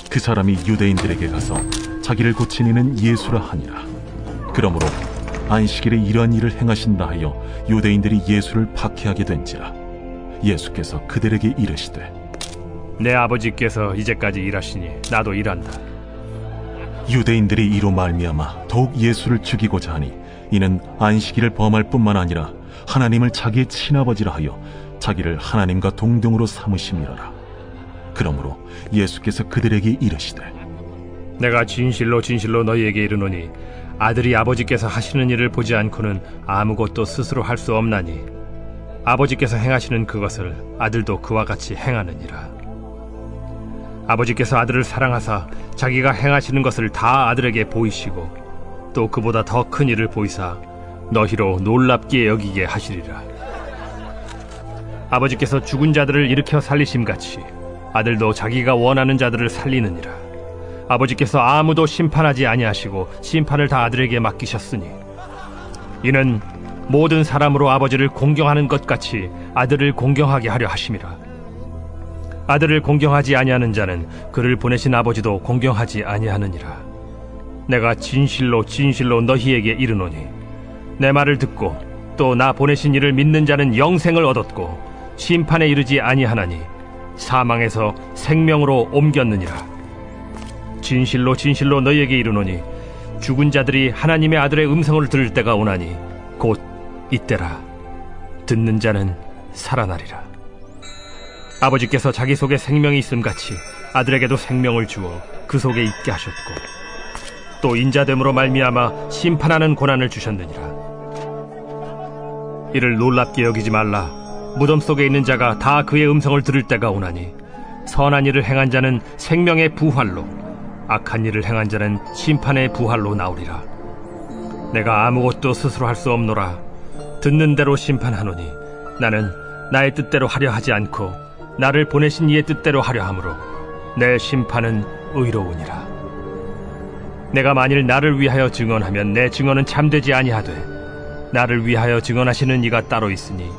그 사람이 유대인들에게 가서 자기를 고친 이는 예수라 하니라. 그러므로 안식일에 이러한 일을 행하신다 하여 유대인들이 예수를 박해하게 된지라. 예수께서 그들에게 이르시되 내 아버지께서 이제까지 일하시니 나도 일한다. 유대인들이 이로 말미암아 더욱 예수를 죽이고자 하니 이는 안식일을 범할 뿐만 아니라 하나님을 자기의 친아버지라 하여 자기를 하나님과 동등으로 삼으심이로라. 그러므로 예수께서 그들에게 이르시되 내가 진실로 진실로 너희에게 이르노니 아들이 아버지께서 하시는 일을 보지 않고는 아무것도 스스로 할 수 없나니 아버지께서 행하시는 그것을 아들도 그와 같이 행하느니라. 아버지께서 아들을 사랑하사 자기가 행하시는 것을 다 아들에게 보이시고 또 그보다 더 큰 일을 보이사 너희로 놀랍게 여기게 하시리라. 아버지께서 죽은 자들을 일으켜 살리심같이 아들도 자기가 원하는 자들을 살리느니라. 아버지께서 아무도 심판하지 아니하시고 심판을 다 아들에게 맡기셨으니 이는 모든 사람으로 아버지를 공경하는 것 같이 아들을 공경하게 하려 하심이라. 아들을 공경하지 아니하는 자는 그를 보내신 아버지도 공경하지 아니하느니라. 내가 진실로 진실로 너희에게 이르노니 내 말을 듣고 또 나 보내신 이를 믿는 자는 영생을 얻었고 심판에 이르지 아니하나니 사망에서 생명으로 옮겼느니라. 진실로 진실로 너희에게 이르노니 죽은 자들이 하나님의 아들의 음성을 들을 때가 오나니 곧 이때라. 듣는 자는 살아나리라. 아버지께서 자기 속에 생명이 있음같이 아들에게도 생명을 주어 그 속에 있게 하셨고 또 인자됨으로 말미암아 심판하는 고난을 주셨느니라. 이를 놀랍게 여기지 말라. 무덤 속에 있는 자가 다 그의 음성을 들을 때가 오나니 선한 일을 행한 자는 생명의 부활로 악한 일을 행한 자는 심판의 부활로 나오리라. 내가 아무것도 스스로 할 수 없노라. 듣는 대로 심판하노니 나는 나의 뜻대로 하려 하지 않고 나를 보내신 이의 뜻대로 하려 함으로 내 심판은 의로우니라. 내가 만일 나를 위하여 증언하면 내 증언은 참되지 아니하되 나를 위하여 증언하시는 이가 따로 있으니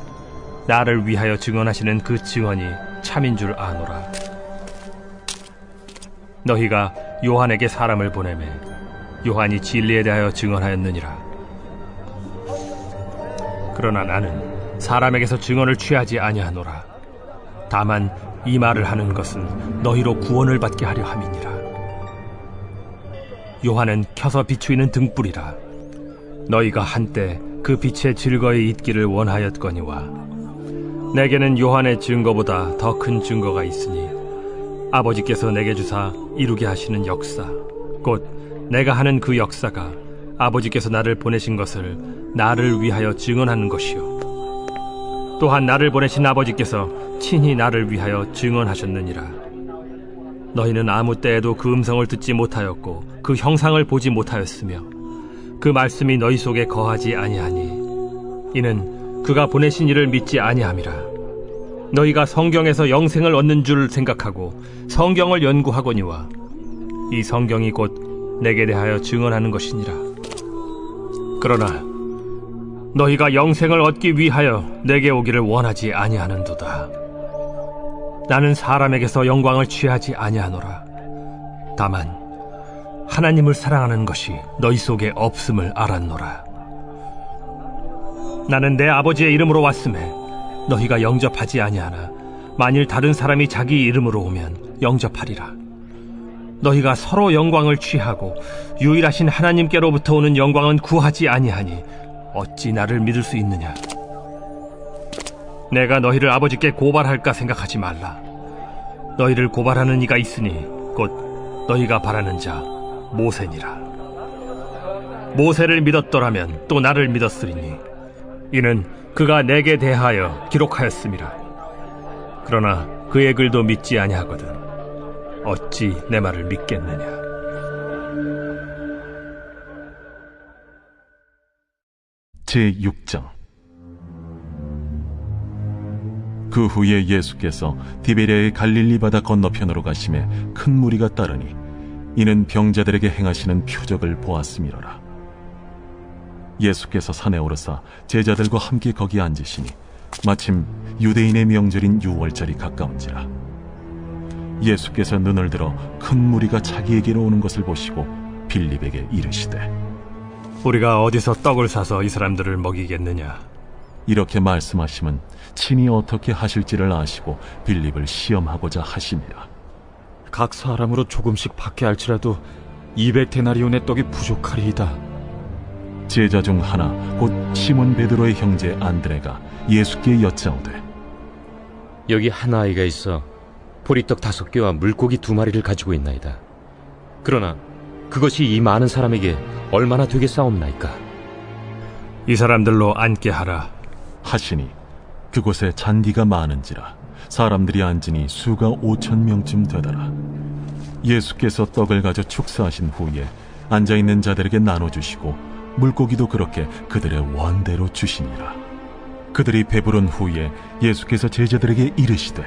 나를 위하여 증언하시는 그 증언이 참인 줄 아노라. 너희가 요한에게 사람을 보내매 요한이 진리에 대하여 증언하였느니라. 그러나 나는 사람에게서 증언을 취하지 아니하노라. 다만 이 말을 하는 것은 너희로 구원을 받게 하려 함이니라. 요한은 켜서 비추이는 등불이라. 너희가 한때 그 빛에 즐거이 있기를 원하였거니와 내게는 요한의 증거보다 더 큰 증거가 있으니 아버지께서 내게 주사 이루게 하시는 역사 곧 내가 하는 그 역사가 아버지께서 나를 보내신 것을 나를 위하여 증언하는 것이요 또한 나를 보내신 아버지께서 친히 나를 위하여 증언하셨느니라. 너희는 아무 때에도 그 음성을 듣지 못하였고 그 형상을 보지 못하였으며 그 말씀이 너희 속에 거하지 아니하니 이는 그가 보내신 이를 믿지 아니함이라. 너희가 성경에서 영생을 얻는 줄 생각하고 성경을 연구하거니와 이 성경이 곧 내게 대하여 증언하는 것이니라. 그러나 너희가 영생을 얻기 위하여 내게 오기를 원하지 아니하는도다. 나는 사람에게서 영광을 취하지 아니하노라. 다만 하나님을 사랑하는 것이 너희 속에 없음을 알았노라. 나는 내 아버지의 이름으로 왔음에 너희가 영접하지 아니하나 만일 다른 사람이 자기 이름으로 오면 영접하리라. 너희가 서로 영광을 취하고 유일하신 하나님께로부터 오는 영광은 구하지 아니하니 어찌 나를 믿을 수 있느냐? 내가 너희를 아버지께 고발할까 생각하지 말라. 너희를 고발하는 이가 있으니 곧 너희가 바라는 자 모세니라. 모세를 믿었더라면 또 나를 믿었으리니 이는 그가 내게 대하여 기록하였음이라. 그러나 그의 글도 믿지 아니하거든 어찌 내 말을 믿겠느냐? 제6장. 그 후에 예수께서 디베랴의 갈릴리 바다 건너편으로 가심에 큰 무리가 따르니 이는 병자들에게 행하시는 표적을 보았음이로라. 예수께서 산에 오르사 제자들과 함께 거기 앉으시니 마침 유대인의 명절인 유월절이 가까운지라. 예수께서 눈을 들어 큰 무리가 자기에게로 오는 것을 보시고 빌립에게 이르시되 우리가 어디서 떡을 사서 이 사람들을 먹이겠느냐? 이렇게 말씀하심은 친히 어떻게 하실지를 아시고 빌립을 시험하고자 하심이라. 각 사람으로 조금씩 받게 할지라도 200데나리온의 떡이 부족하리이다. 제자 중 하나 곧 시몬 베드로의 형제 안드레가 예수께 여짜오되 여기 한 아이가 있어 보리떡 5개와 물고기 2마리를 가지고 있나이다. 그러나 그것이 이 많은 사람에게 얼마나 되겠사옵나이까? 이 사람들로 앉게 하라 하시니 그곳에 잔디가 많은지라 사람들이 앉으니 수가 5,000명쯤 되더라. 예수께서 떡을 가져 축사하신 후에 앉아있는 자들에게 나눠주시고 물고기도 그렇게 그들의 원대로 주시니라. 그들이 배부른 후에 예수께서 제자들에게 이르시되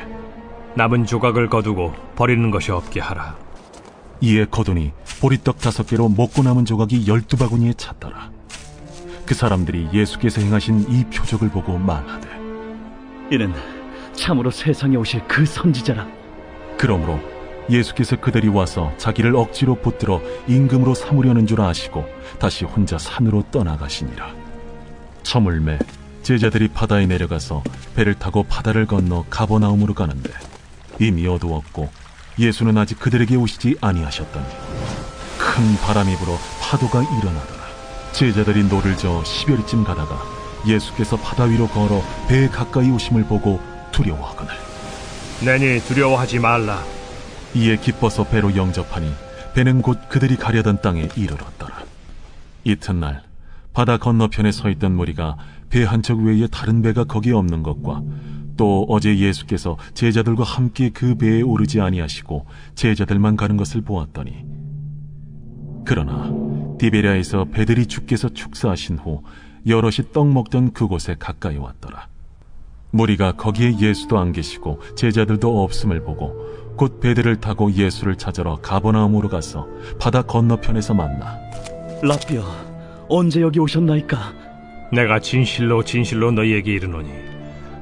남은 조각을 거두고 버리는 것이 없게 하라. 이에 거두니 보리떡 5개로 먹고 남은 조각이 12바구니에 찼더라. 그 사람들이 예수께서 행하신 이 표적을 보고 말하되 이는 참으로 세상에 오실 그 선지자라. 그러므로 예수께서 그들이 와서 자기를 억지로 붙들어 임금으로 삼으려는 줄 아시고 다시 혼자 산으로 떠나가시니라. 저물매 제자들이 바다에 내려가서 배를 타고 바다를 건너 가버나움으로 가는데 이미 어두웠고 예수는 아직 그들에게 오시지 아니하셨더니 큰 바람이 불어 파도가 일어나더라. 제자들이 노를 저어 10여리쯤 가다가 예수께서 바다 위로 걸어 배에 가까이 오심을 보고 두려워하거늘 내니 두려워하지 말라. 이에 기뻐서 배로 영접하니 배는 곧 그들이 가려던 땅에 이르렀더라. 이튿날 바다 건너편에 서 있던 무리가 배 한 척 외에 다른 배가 거기에 없는 것과 또 어제 예수께서 제자들과 함께 그 배에 오르지 아니하시고 제자들만 가는 것을 보았더니 그러나 디베랴에서 배들이 주께서 축사하신 후 여럿이 떡 먹던 그곳에 가까이 왔더라. 무리가 거기에 예수도 안 계시고 제자들도 없음을 보고 곧 배들을 타고 예수를 찾으러 가버나움으로 가서 바다 건너편에서 만나 라삐어, 언제 여기 오셨나이까? 내가 진실로 진실로 너희에게 이르노니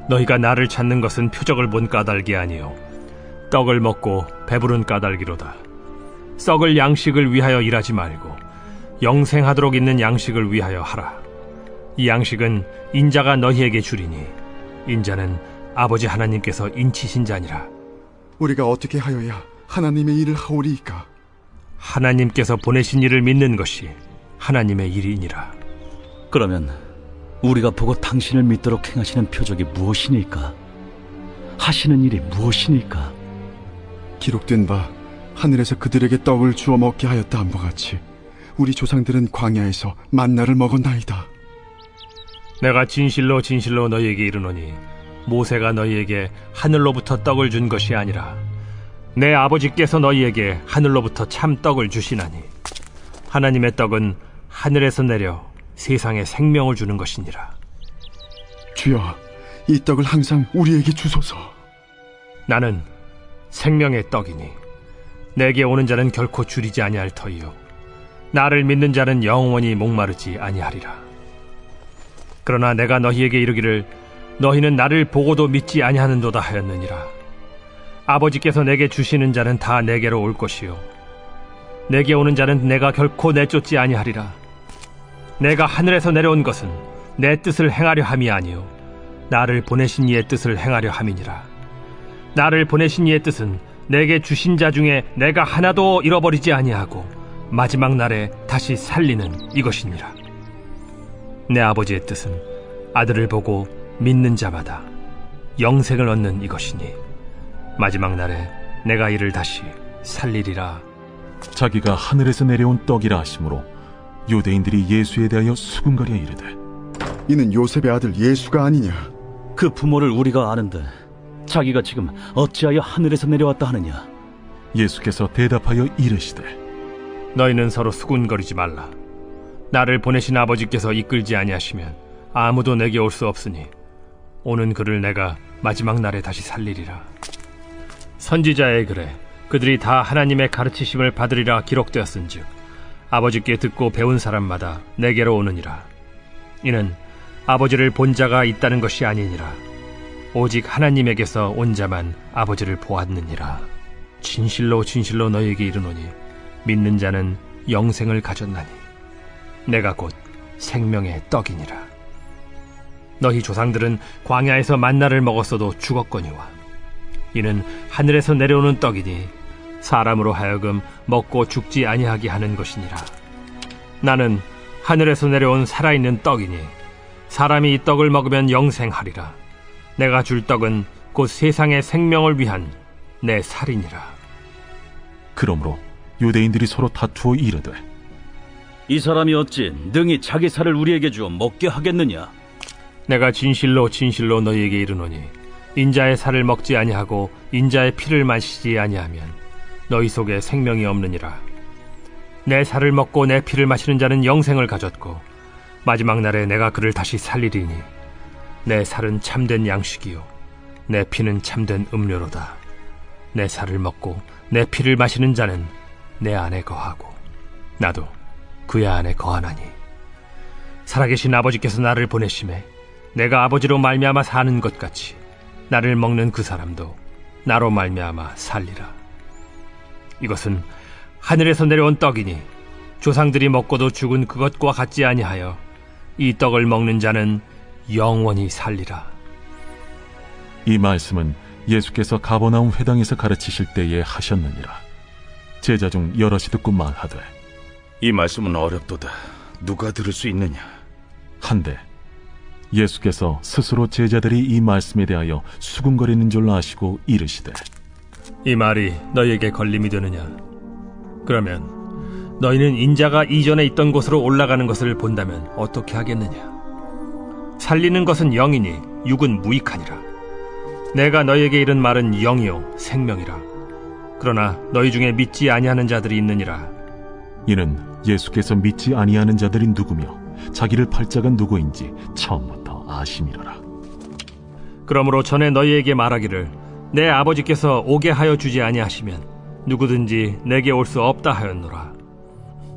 너희가 나를 찾는 것은 표적을 본 까닭이 아니요 떡을 먹고 배부른 까닭이로다. 썩을 양식을 위하여 일하지 말고 영생하도록 있는 양식을 위하여 하라. 이 양식은 인자가 너희에게 주리니 인자는 아버지 하나님께서 인치신 자니라. 우리가 어떻게 하여야 하나님의 일을 하오리이까? 하나님께서 보내신 이를 믿는 것이 하나님의 일이니라. 그러면 우리가 보고 당신을 믿도록 행하시는 표적이 무엇이니까? 하시는 일이 무엇이니까? 기록된 바 하늘에서 그들에게 떡을 주어 먹게 하였다 함과 같이 우리 조상들은 광야에서 만나를 먹었나이다. 내가 진실로 진실로 너희에게 이르노니 모세가 너희에게 하늘로부터 떡을 준 것이 아니라 내 아버지께서 너희에게 하늘로부터 참 떡을 주시나니 하나님의 떡은 하늘에서 내려 세상에 생명을 주는 것이니라. 주여, 이 떡을 항상 우리에게 주소서. 나는 생명의 떡이니 내게 오는 자는 결코 줄이지 아니할 터이요 나를 믿는 자는 영원히 목마르지 아니하리라. 그러나 내가 너희에게 이르기를 너희는 나를 보고도 믿지 아니하는도다 하였느니라. 아버지께서 내게 주시는 자는 다 내게로 올 것이요 내게 오는 자는 내가 결코 내쫓지 아니하리라. 내가 하늘에서 내려온 것은 내 뜻을 행하려 함이 아니요 나를 보내신 이의 뜻을 행하려 함이니라. 나를 보내신 이의 뜻은 내게 주신 자 중에 내가 하나도 잃어버리지 아니하고 마지막 날에 다시 살리는 이것이니라. 내 아버지의 뜻은 아들을 보고 믿는 자마다 영생을 얻는 이것이니 마지막 날에 내가 이를 다시 살리리라. 자기가 하늘에서 내려온 떡이라 하심으로 유대인들이 예수에 대하여 수군거려 이르되 이는 요셉의 아들 예수가 아니냐. 그 부모를 우리가 아는데 자기가 지금 어찌하여 하늘에서 내려왔다 하느냐. 예수께서 대답하여 이르시되 너희는 서로 수군거리지 말라. 나를 보내신 아버지께서 이끌지 아니하시면 아무도 내게 올 수 없으니 오는 그를 내가 마지막 날에 다시 살리리라. 선지자의 글에 그들이 다 하나님의 가르치심을 받으리라 기록되었은즉 아버지께 듣고 배운 사람마다 내게로 오느니라. 이는 아버지를 본 자가 있다는 것이 아니니라. 오직 하나님에게서 온 자만 아버지를 보았느니라. 진실로 진실로 너희에게 이르노니 믿는 자는 영생을 가졌나니 내가 곧 생명의 떡이니라. 너희 조상들은 광야에서 만나를 먹었어도 죽었거니와 이는 하늘에서 내려오는 떡이니 사람으로 하여금 먹고 죽지 아니하게 하는 것이니라. 나는 하늘에서 내려온 살아있는 떡이니 사람이 이 떡을 먹으면 영생하리라. 내가 줄 떡은 곧 세상의 생명을 위한 내 살이니라. 그러므로 유대인들이 서로 다투어 이르되 이 사람이 어찌 능히 자기 살을 우리에게 주어 먹게 하겠느냐. 내가 진실로 진실로 너희에게 이르노니 인자의 살을 먹지 아니하고 인자의 피를 마시지 아니하면 너희 속에 생명이 없느니라. 내 살을 먹고 내 피를 마시는 자는 영생을 가졌고 마지막 날에 내가 그를 다시 살리리니 내 살은 참된 양식이요 내 피는 참된 음료로다. 내 살을 먹고 내 피를 마시는 자는 내 안에 거하고 나도 그의 안에 거하나니 살아계신 아버지께서 나를 보내심에 내가 아버지로 말미암아 사는 것 같이 나를 먹는 그 사람도 나로 말미암아 살리라. 이것은 하늘에서 내려온 떡이니 조상들이 먹고도 죽은 그것과 같지 아니하여 이 떡을 먹는 자는 영원히 살리라. 이 말씀은 예수께서 가버나움 회당에서 가르치실 때에 하셨느니라. 제자 중 여럿이 듣고 말하되 이 말씀은 어렵도다. 누가 들을 수 있느냐. 한데 예수께서 스스로 제자들이 이 말씀에 대하여 수군거리는 줄로 아시고 이르시되 이 말이 너희에게 걸림이 되느냐. 그러면 너희는 인자가 이전에 있던 곳으로 올라가는 것을 본다면 어떻게 하겠느냐. 살리는 것은 영이니 육은 무익하니라. 내가 너희에게 이른 말은 영이요 생명이라. 그러나 너희 중에 믿지 아니하는 자들이 있느니라. 이는 예수께서 믿지 아니하는 자들이 누구며 자기를 팔 자가 누구인지 처음부터 아심이로라. 그러므로 전에 너희에게 말하기를 내 아버지께서 오게 하여 주지 아니하시면 누구든지 내게 올 수 없다 하였노라.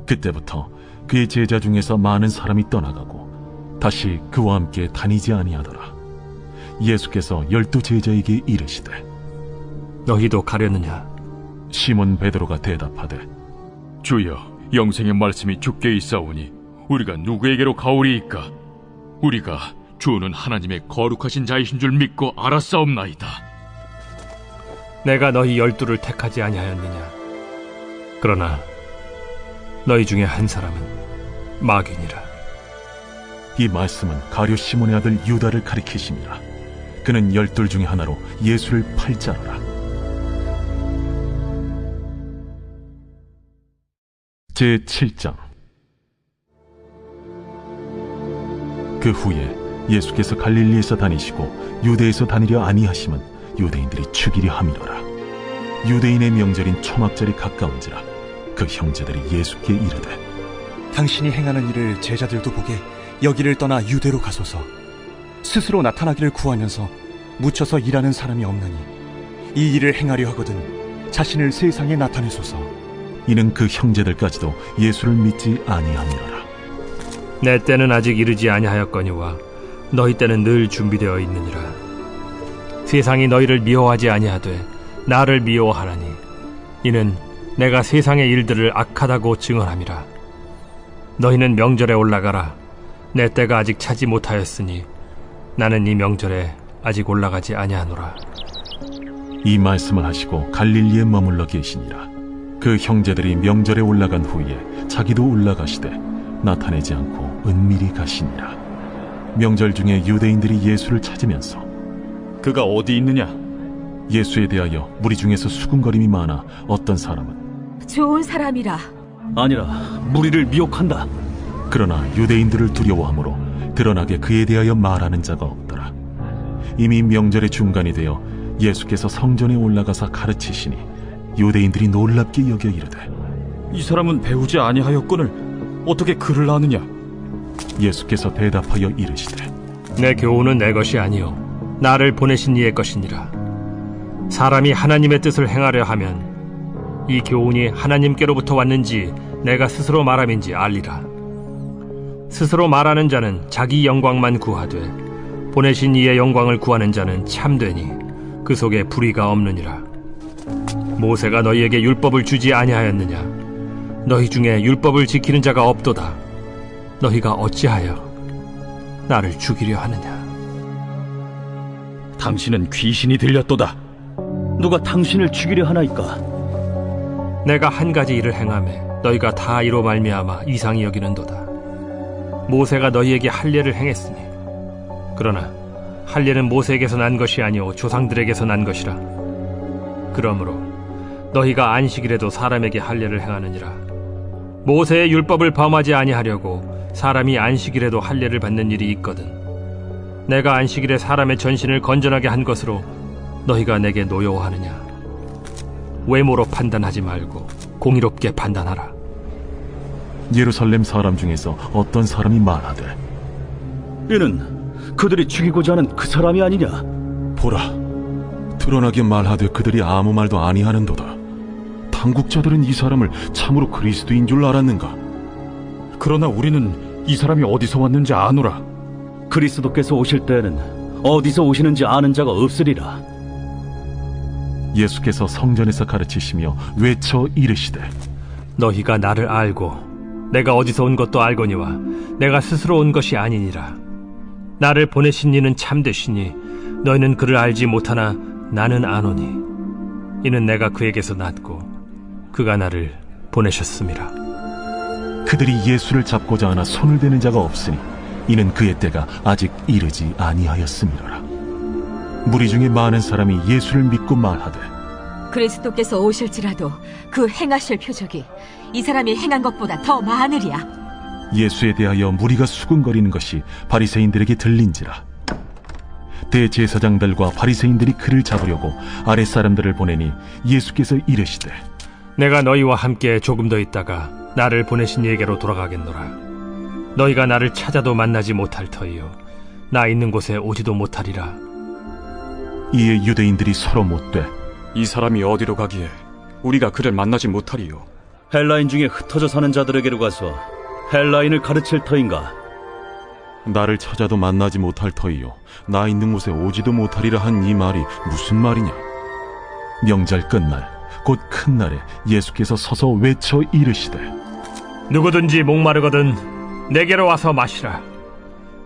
그때부터 그의 제자 중에서 많은 사람이 떠나가고 다시 그와 함께 다니지 아니하더라. 예수께서 12 제자에게 이르시되 너희도 가려느냐. 시몬 베드로가 대답하되 주여, 영생의 말씀이 주께 있사오니 우리가 누구에게로 가오리이까? 우리가 주는 하나님의 거룩하신 자이신 줄 믿고 알았사옵나이다. 내가 너희 12를 택하지 아니하였느냐. 그러나 너희 중에 한 사람은 마귀니라. 이 말씀은 가룟 시몬의 아들 유다를 가리키심이라. 그는 12 중에 하나로 예수를 팔 자로라. 제7장. 그 후에 예수께서 갈릴리에서 다니시고 유대에서 다니려 아니하심은 유대인들이 죽이려 함이로라. 유대인의 명절인 초막절이 가까운지라 그 형제들이 예수께 이르되 당신이 행하는 일을 제자들도 보게 여기를 떠나 유대로 가소서. 스스로 나타나기를 구하면서 묻혀서 일하는 사람이 없느니 이 일을 행하려 하거든 자신을 세상에 나타내소서. 이는 그 형제들까지도 예수를 믿지 아니함이로라. 내 때는 아직 이르지 아니하였거니와 너희 때는 늘 준비되어 있느니라. 세상이 너희를 미워하지 아니하되 나를 미워하나니 이는 내가 세상의 일들을 악하다고 증언함이라. 너희는 명절에 올라가라. 내 때가 아직 차지 못하였으니 나는 이 명절에 아직 올라가지 아니하노라. 이 말씀을 하시고 갈릴리에 머물러 계시니라. 그 형제들이 명절에 올라간 후에 자기도 올라가시되 나타내지 않고 은밀히 가시니라. 명절 중에 유대인들이 예수를 찾으면서 그가 어디 있느냐? 예수에 대하여 무리 중에서 수군거림이 많아 어떤 사람은 좋은 사람이라. 아니라 무리를 미혹한다. 그러나 유대인들을 두려워하므로 드러나게 그에 대하여 말하는 자가 없더라. 이미 명절의 중간이 되어 예수께서 성전에 올라가사 가르치시니 유대인들이 놀랍게 여겨 이르되 이 사람은 배우지 아니하였거늘 어떻게 글을 아느냐? 예수께서 대답하여 이르시되 내 교훈은 내 것이 아니요 나를 보내신 이의 것이니라. 사람이 하나님의 뜻을 행하려 하면 이 교훈이 하나님께로부터 왔는지 내가 스스로 말함인지 알리라. 스스로 말하는 자는 자기 영광만 구하되 보내신 이의 영광을 구하는 자는 참되니 그 속에 불의가 없느니라. 모세가 너희에게 율법을 주지 아니하였느냐? 너희 중에 율법을 지키는 자가 없도다. 너희가 어찌하여 나를 죽이려 하느냐? 당신은 귀신이 들렸도다. 누가 당신을 죽이려 하나이까? 내가 한 가지 일을 행하매 너희가 다 이로 말미암아 이상히 여기는도다. 모세가 너희에게 할례를 행했으니 그러나 할례는 모세에게서 난 것이 아니오 조상들에게서 난 것이라. 그러므로 너희가 안식일에도 사람에게 할례를 행하느니라. 모세의 율법을 범하지 아니하려고 사람이 안식일에도 할례를 받는 일이 있거든. 내가 안식일에 사람의 전신을 건전하게 한 것으로 너희가 내게 노여워하느냐? 외모로 판단하지 말고 공의롭게 판단하라. 예루살렘 사람 중에서 어떤 사람이 말하되 이는 그들이 죽이고자 하는 그 사람이 아니냐? 보라, 드러나게 말하되 그들이 아무 말도 아니하는도다. 당국자들은 이 사람을 참으로 그리스도인 줄 알았는가? 그러나 우리는 이 사람이 어디서 왔는지 아노라. 그리스도께서 오실 때에는 어디서 오시는지 아는 자가 없으리라. 예수께서 성전에서 가르치시며 외쳐 이르시되 너희가 나를 알고 내가 어디서 온 것도 알거니와 내가 스스로 온 것이 아니니라. 나를 보내신 이는 참되시니 너희는 그를 알지 못하나 나는 아노니 이는 내가 그에게서 났고 그가 나를 보내셨음이라. 그들이 예수를 잡고자 하나 손을 대는 자가 없으니 이는 그의 때가 아직 이르지 아니하였음이로라. 무리 중에 많은 사람이 예수를 믿고 말하되 그리스도께서 오실지라도 그 행하실 표적이 이 사람이 행한 것보다 더 많으리야. 예수에 대하여 무리가 수군거리는 것이 바리새인들에게 들린지라. 대제사장들과 바리새인들이 그를 잡으려고 아랫사람들을 보내니 예수께서 이르시되 내가 너희와 함께 조금 더 있다가 나를 보내신 이에게로 돌아가겠노라. 너희가 나를 찾아도 만나지 못할 터이요 나 있는 곳에 오지도 못하리라. 이에 유대인들이 서로 묻되 이 사람이 어디로 가기에 우리가 그를 만나지 못하리요? 헬라인 중에 흩어져 사는 자들에게로 가서 헬라인을 가르칠 터인가? 나를 찾아도 만나지 못할 터이요 나 있는 곳에 오지도 못하리라 한 이 말이 무슨 말이냐? 명절 끝날 곧 큰 날에 예수께서 서서 외쳐 이르시되 누구든지 목마르거든 내게로 와서 마시라.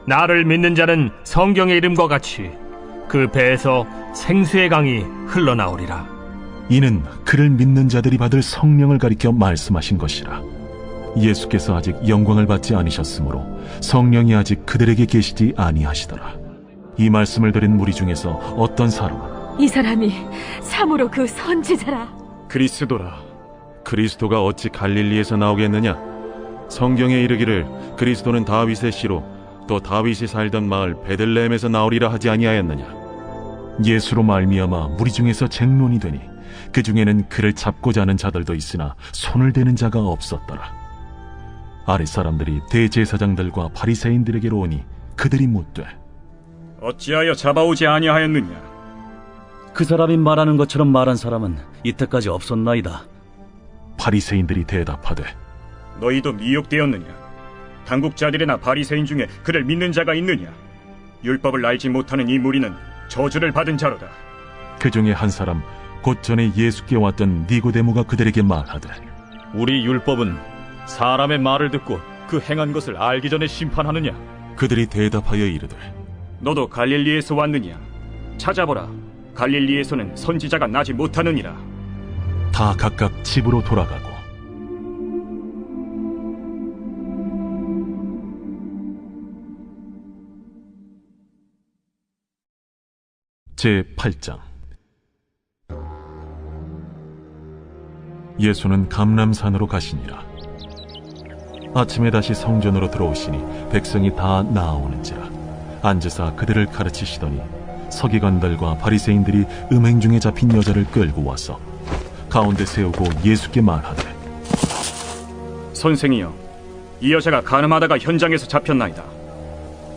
나를 믿는 자는 성경의 이름과 같이 그 배에서 생수의 강이 흘러나오리라. 이는 그를 믿는 자들이 받을 성령을 가리켜 말씀하신 것이라. 예수께서 아직 영광을 받지 않으셨으므로 성령이 아직 그들에게 계시지 아니하시더라. 이 말씀을 들은 무리 중에서 어떤 사람은 이 사람이 참으로 그 선지자라. 그리스도라. 그리스도가 어찌 갈릴리에서 나오겠느냐? 성경에 이르기를 그리스도는 다윗의 씨로 또 다윗이 살던 마을 베들레헴에서 나오리라 하지 아니하였느냐? 예수로 말미암아 무리 중에서 쟁론이 되니 그 중에는 그를 잡고자 하는 자들도 있으나 손을 대는 자가 없었더라. 아랫사람들이 대제사장들과 바리새인들에게로 오니 그들이 묻되 어찌하여 잡아오지 아니하였느냐? 그 사람이 말하는 것처럼 말한 사람은 이때까지 없었나이다. 바리새인들이 대답하되 너희도 미혹되었느냐? 당국자들이나 바리새인 중에 그를 믿는 자가 있느냐? 율법을 알지 못하는 이 무리는 저주를 받은 자로다. 그 중에 한 사람 곧 전에 예수께 왔던 니고데모가 그들에게 말하되 우리 율법은 사람의 말을 듣고 그 행한 것을 알기 전에 심판하느냐? 그들이 대답하여 이르되 너도 갈릴리에서 왔느냐? 찾아보라. 갈릴리에서는 선지자가 나지 못하느니라. 다 각각 집으로 돌아가고 제8장 예수는 감람산으로 가시니라. 아침에 다시 성전으로 들어오시니 백성이 다 나아오는지라. 앉으사 그들을 가르치시더니 서기관들과 바리새인들이 음행 중에 잡힌 여자를 끌고 와서 가운데 세우고 예수께 말하되 선생이여, 이 여자가 간음하다가 현장에서 잡혔나이다.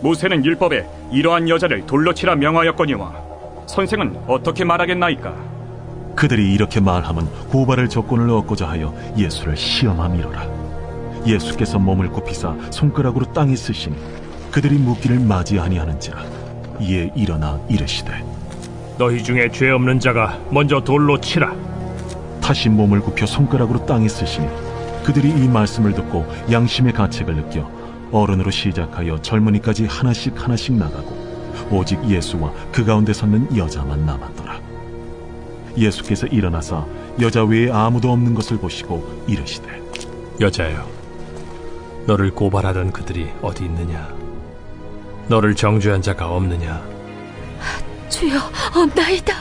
모세는 율법에 이러한 여자를 돌로 치라 명하였거니와 선생은 어떻게 말하겠나이까? 그들이 이렇게 말하면 고발할 조건을 얻고자 하여 예수를 시험함이로라. 예수께서 몸을 굽히사 손가락으로 땅에 쓰시니 그들이 묻기를 맞이 아니하는지라. 이에 일어나 이르시되 너희 중에 죄 없는 자가 먼저 돌로 치라. 다시 몸을 굽혀 손가락으로 땅에 쓰시니 그들이 이 말씀을 듣고 양심의 가책을 느껴 어른으로 시작하여 젊은이까지 하나씩 나가고 오직 예수와 그 가운데 섰는 여자만 남았더라. 예수께서 일어나사 여자 외에 아무도 없는 것을 보시고 이르시되 여자여, 너를 고발하던 그들이 어디 있느냐? 너를 정죄한 자가 없느냐? 주여, 없나이다.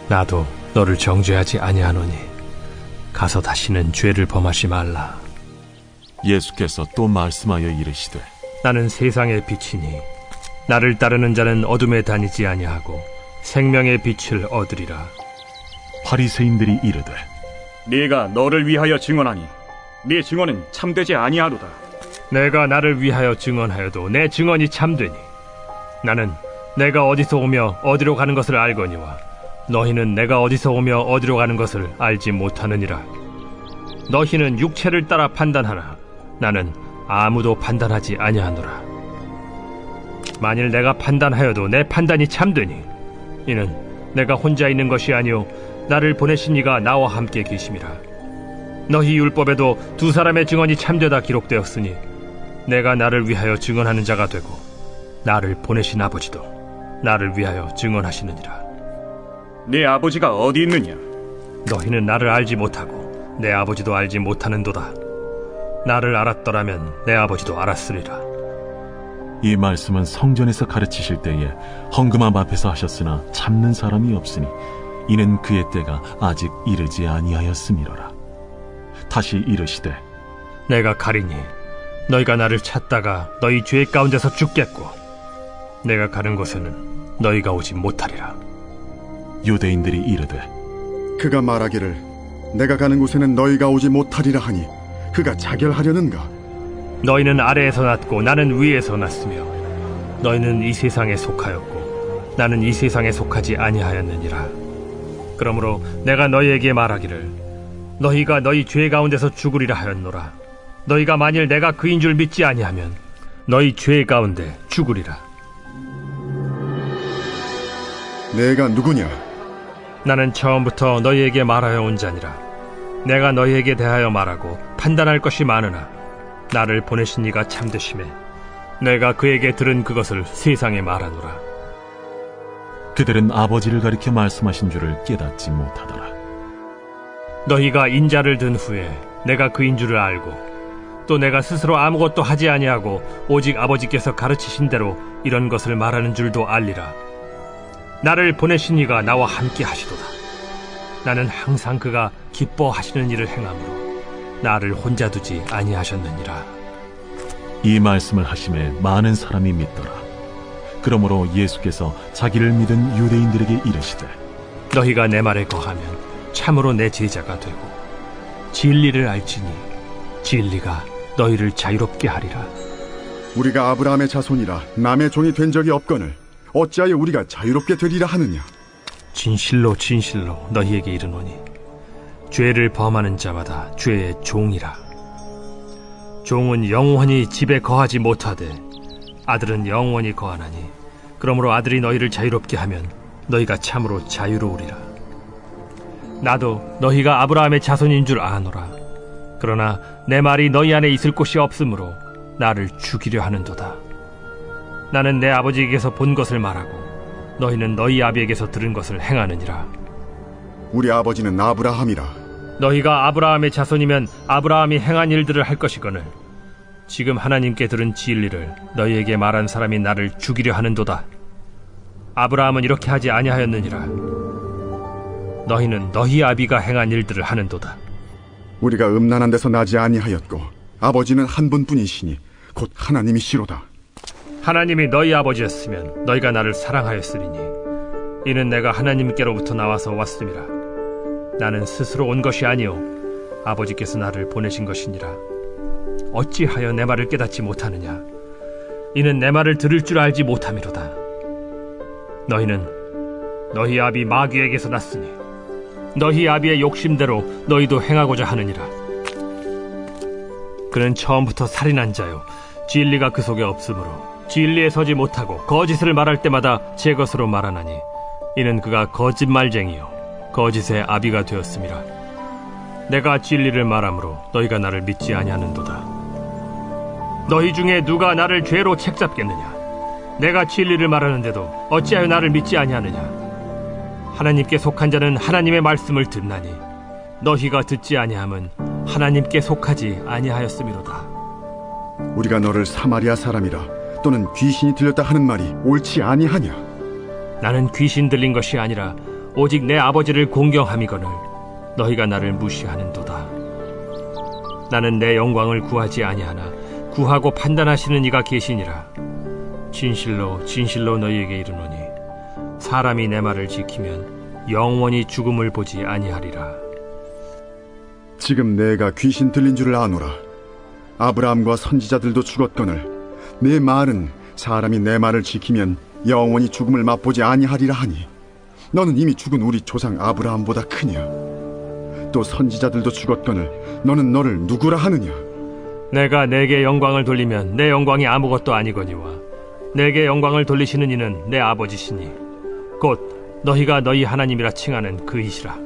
나도 너를 정죄하지 아니하노니 가서 다시는 죄를 범하지 말라. 예수께서 또 말씀하여 이르시되 나는 세상의 빛이니 나를 따르는 자는 어둠에 다니지 아니하고 생명의 빛을 얻으리라. 바리새인들이 이르되 네가 너를 위하여 증언하니 네 증언은 참되지 아니하로다. 내가 나를 위하여 증언하여도 내 증언이 참되니 나는 내가 어디서 오며 어디로 가는 것을 알거니와 너희는 내가 어디서 오며 어디로 가는 것을 알지 못하느니라. 너희는 육체를 따라 판단하나 나는 아무도 판단하지 아니하노라. 만일 내가 판단하여도 내 판단이 참되니 이는 내가 혼자 있는 것이 아니오 나를 보내신 이가 나와 함께 계심이라. 너희 율법에도 두 사람의 증언이 참되다 기록되었으니 내가 나를 위하여 증언하는 자가 되고 나를 보내신 아버지도 나를 위하여 증언하시느니라. 네 아버지가 어디 있느냐? 너희는 나를 알지 못하고 내 아버지도 알지 못하는도다. 나를 알았더라면 내 아버지도 알았으리라. 이 말씀은 성전에서 가르치실 때에 헌금함 앞에서 하셨으나 참는 사람이 없으니 이는 그의 때가 아직 이르지 아니하였음이로라. 다시 이르시되 내가 가리니 너희가 나를 찾다가 너희 죄 가운데서 죽겠고 내가 가는 곳에는 너희가 오지 못하리라. 유대인들이 이르되 그가 말하기를 내가 가는 곳에는 너희가 오지 못하리라 하니 그가 자결하려는가? 너희는 아래에서 났고 나는 위에서 났으며 너희는 이 세상에 속하였고 나는 이 세상에 속하지 아니하였느니라. 그러므로 내가 너희에게 말하기를 너희가 너희 죄 가운데서 죽으리라 하였노라. 너희가 만일 내가 그인 줄 믿지 아니하면 너희 죄 가운데 죽으리라. 내가 누구냐? 나는 처음부터 너희에게 말하여 온 자니라. 내가 너희에게 대하여 말하고 판단할 것이 많으나 나를 보내신 이가 참되심에 내가 그에게 들은 그것을 세상에 말하노라. 그들은 아버지를 가리켜 말씀하신 줄을 깨닫지 못하더라. 너희가 인자를 든 후에 내가 그인 줄을 알고 또 내가 스스로 아무것도 하지 아니하고 오직 아버지께서 가르치신 대로 이런 것을 말하는 줄도 알리라. 나를 보내신 이가 나와 함께 하시도다. 나는 항상 그가 기뻐하시는 일을 행함으로 나를 혼자 두지 아니하셨느니라. 이 말씀을 하심에 많은 사람이 믿더라. 그러므로 예수께서 자기를 믿은 유대인들에게 이르시되 너희가 내 말에 거하면 참으로 내 제자가 되고 진리를 알지니 진리가 너희를 자유롭게 하리라. 우리가 아브라함의 자손이라 남의 종이 된 적이 없거늘 어찌하여 우리가 자유롭게 되리라 하느냐? 진실로 진실로 너희에게 이르노니 죄를 범하는 자마다 죄의 종이라. 종은 영원히 집에 거하지 못하되 아들은 영원히 거하나니 그러므로 아들이 너희를 자유롭게 하면 너희가 참으로 자유로우리라. 나도 너희가 아브라함의 자손인 줄 아노라. 그러나 내 말이 너희 안에 있을 곳이 없으므로 나를 죽이려 하는도다. 나는 내 아버지에게서 본 것을 말하고 너희는 너희 아비에게서 들은 것을 행하느니라. 우리 아버지는 아브라함이라. 너희가 아브라함의 자손이면 아브라함이 행한 일들을 할 것이거늘 지금 하나님께 들은 진리를 너희에게 말한 사람이 나를 죽이려 하는도다. 아브라함은 이렇게 하지 아니하였느니라. 너희는 너희 아비가 행한 일들을 하는도다. 우리가 음란한 데서 나지 아니하였고 아버지는 한 분뿐이시니 곧 하나님이시로다. 하나님이 너희 아버지였으면 너희가 나를 사랑하였으리니 이는 내가 하나님께로부터 나와서 왔음이라. 나는 스스로 온 것이 아니요 아버지께서 나를 보내신 것이니라. 어찌하여 내 말을 깨닫지 못하느냐? 이는 내 말을 들을 줄 알지 못함이로다. 너희는 너희 아비 마귀에게서 났으니 너희 아비의 욕심대로 너희도 행하고자 하느니라. 그는 처음부터 살인한 자요 진리가 그 속에 없으므로 진리에 서지 못하고 거짓을 말할 때마다 제 것으로 말하나니 이는 그가 거짓말쟁이요 거짓의 아비가 되었음이라. 내가 진리를 말하므로 너희가 나를 믿지 아니하는도다. 너희 중에 누가 나를 죄로 책잡겠느냐? 내가 진리를 말하는데도 어찌하여 나를 믿지 아니하느냐? 하나님께 속한 자는 하나님의 말씀을 듣나니 너희가 듣지 아니함은 하나님께 속하지 아니하였음이로다. 우리가 너를 사마리아 사람이라 또는 귀신이 들렸다 하는 말이 옳지 아니하냐? 나는 귀신 들린 것이 아니라 오직 내 아버지를 공경함이거늘 너희가 나를 무시하는도다. 나는 내 영광을 구하지 아니하나 구하고 판단하시는 이가 계시니라. 진실로 진실로 너희에게 이르노니 사람이 내 말을 지키면 영원히 죽음을 보지 아니하리라. 지금 내가 귀신 들린 줄을 아노라. 아브라함과 선지자들도 죽었거늘 내 말은 사람이 내 말을 지키면 영원히 죽음을 맛보지 아니하리라 하니 너는 이미 죽은 우리 조상 아브라함보다 크냐? 또 선지자들도 죽었거늘 너는 너를 누구라 하느냐? 내가 내게 영광을 돌리면 내 영광이 아무것도 아니거니와 내게 영광을 돌리시는 이는 내 아버지시니 곧 너희가 너희 하나님이라 칭하는 그이시라.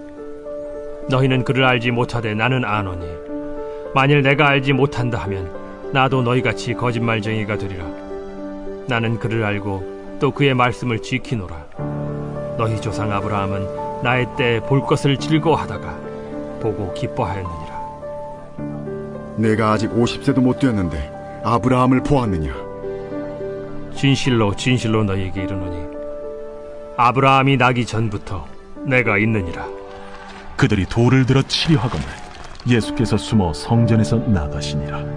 너희는 그를 알지 못하되 나는 아노니 만일 내가 알지 못한다 하면 나도 너희같이 거짓말쟁이가 되리라. 나는 그를 알고 또 그의 말씀을 지키노라. 너희 조상 아브라함은 나의 때에 볼 것을 즐거워하다가 보고 기뻐하였느니라. 내가 아직 50세도 못 되었는데 아브라함을 보았느냐? 진실로 진실로 너희에게 이르노니 아브라함이 나기 전부터 내가 있느니라. 그들이 돌을 들어 치려 하거늘 예수께서 숨어 성전에서 나가시니라.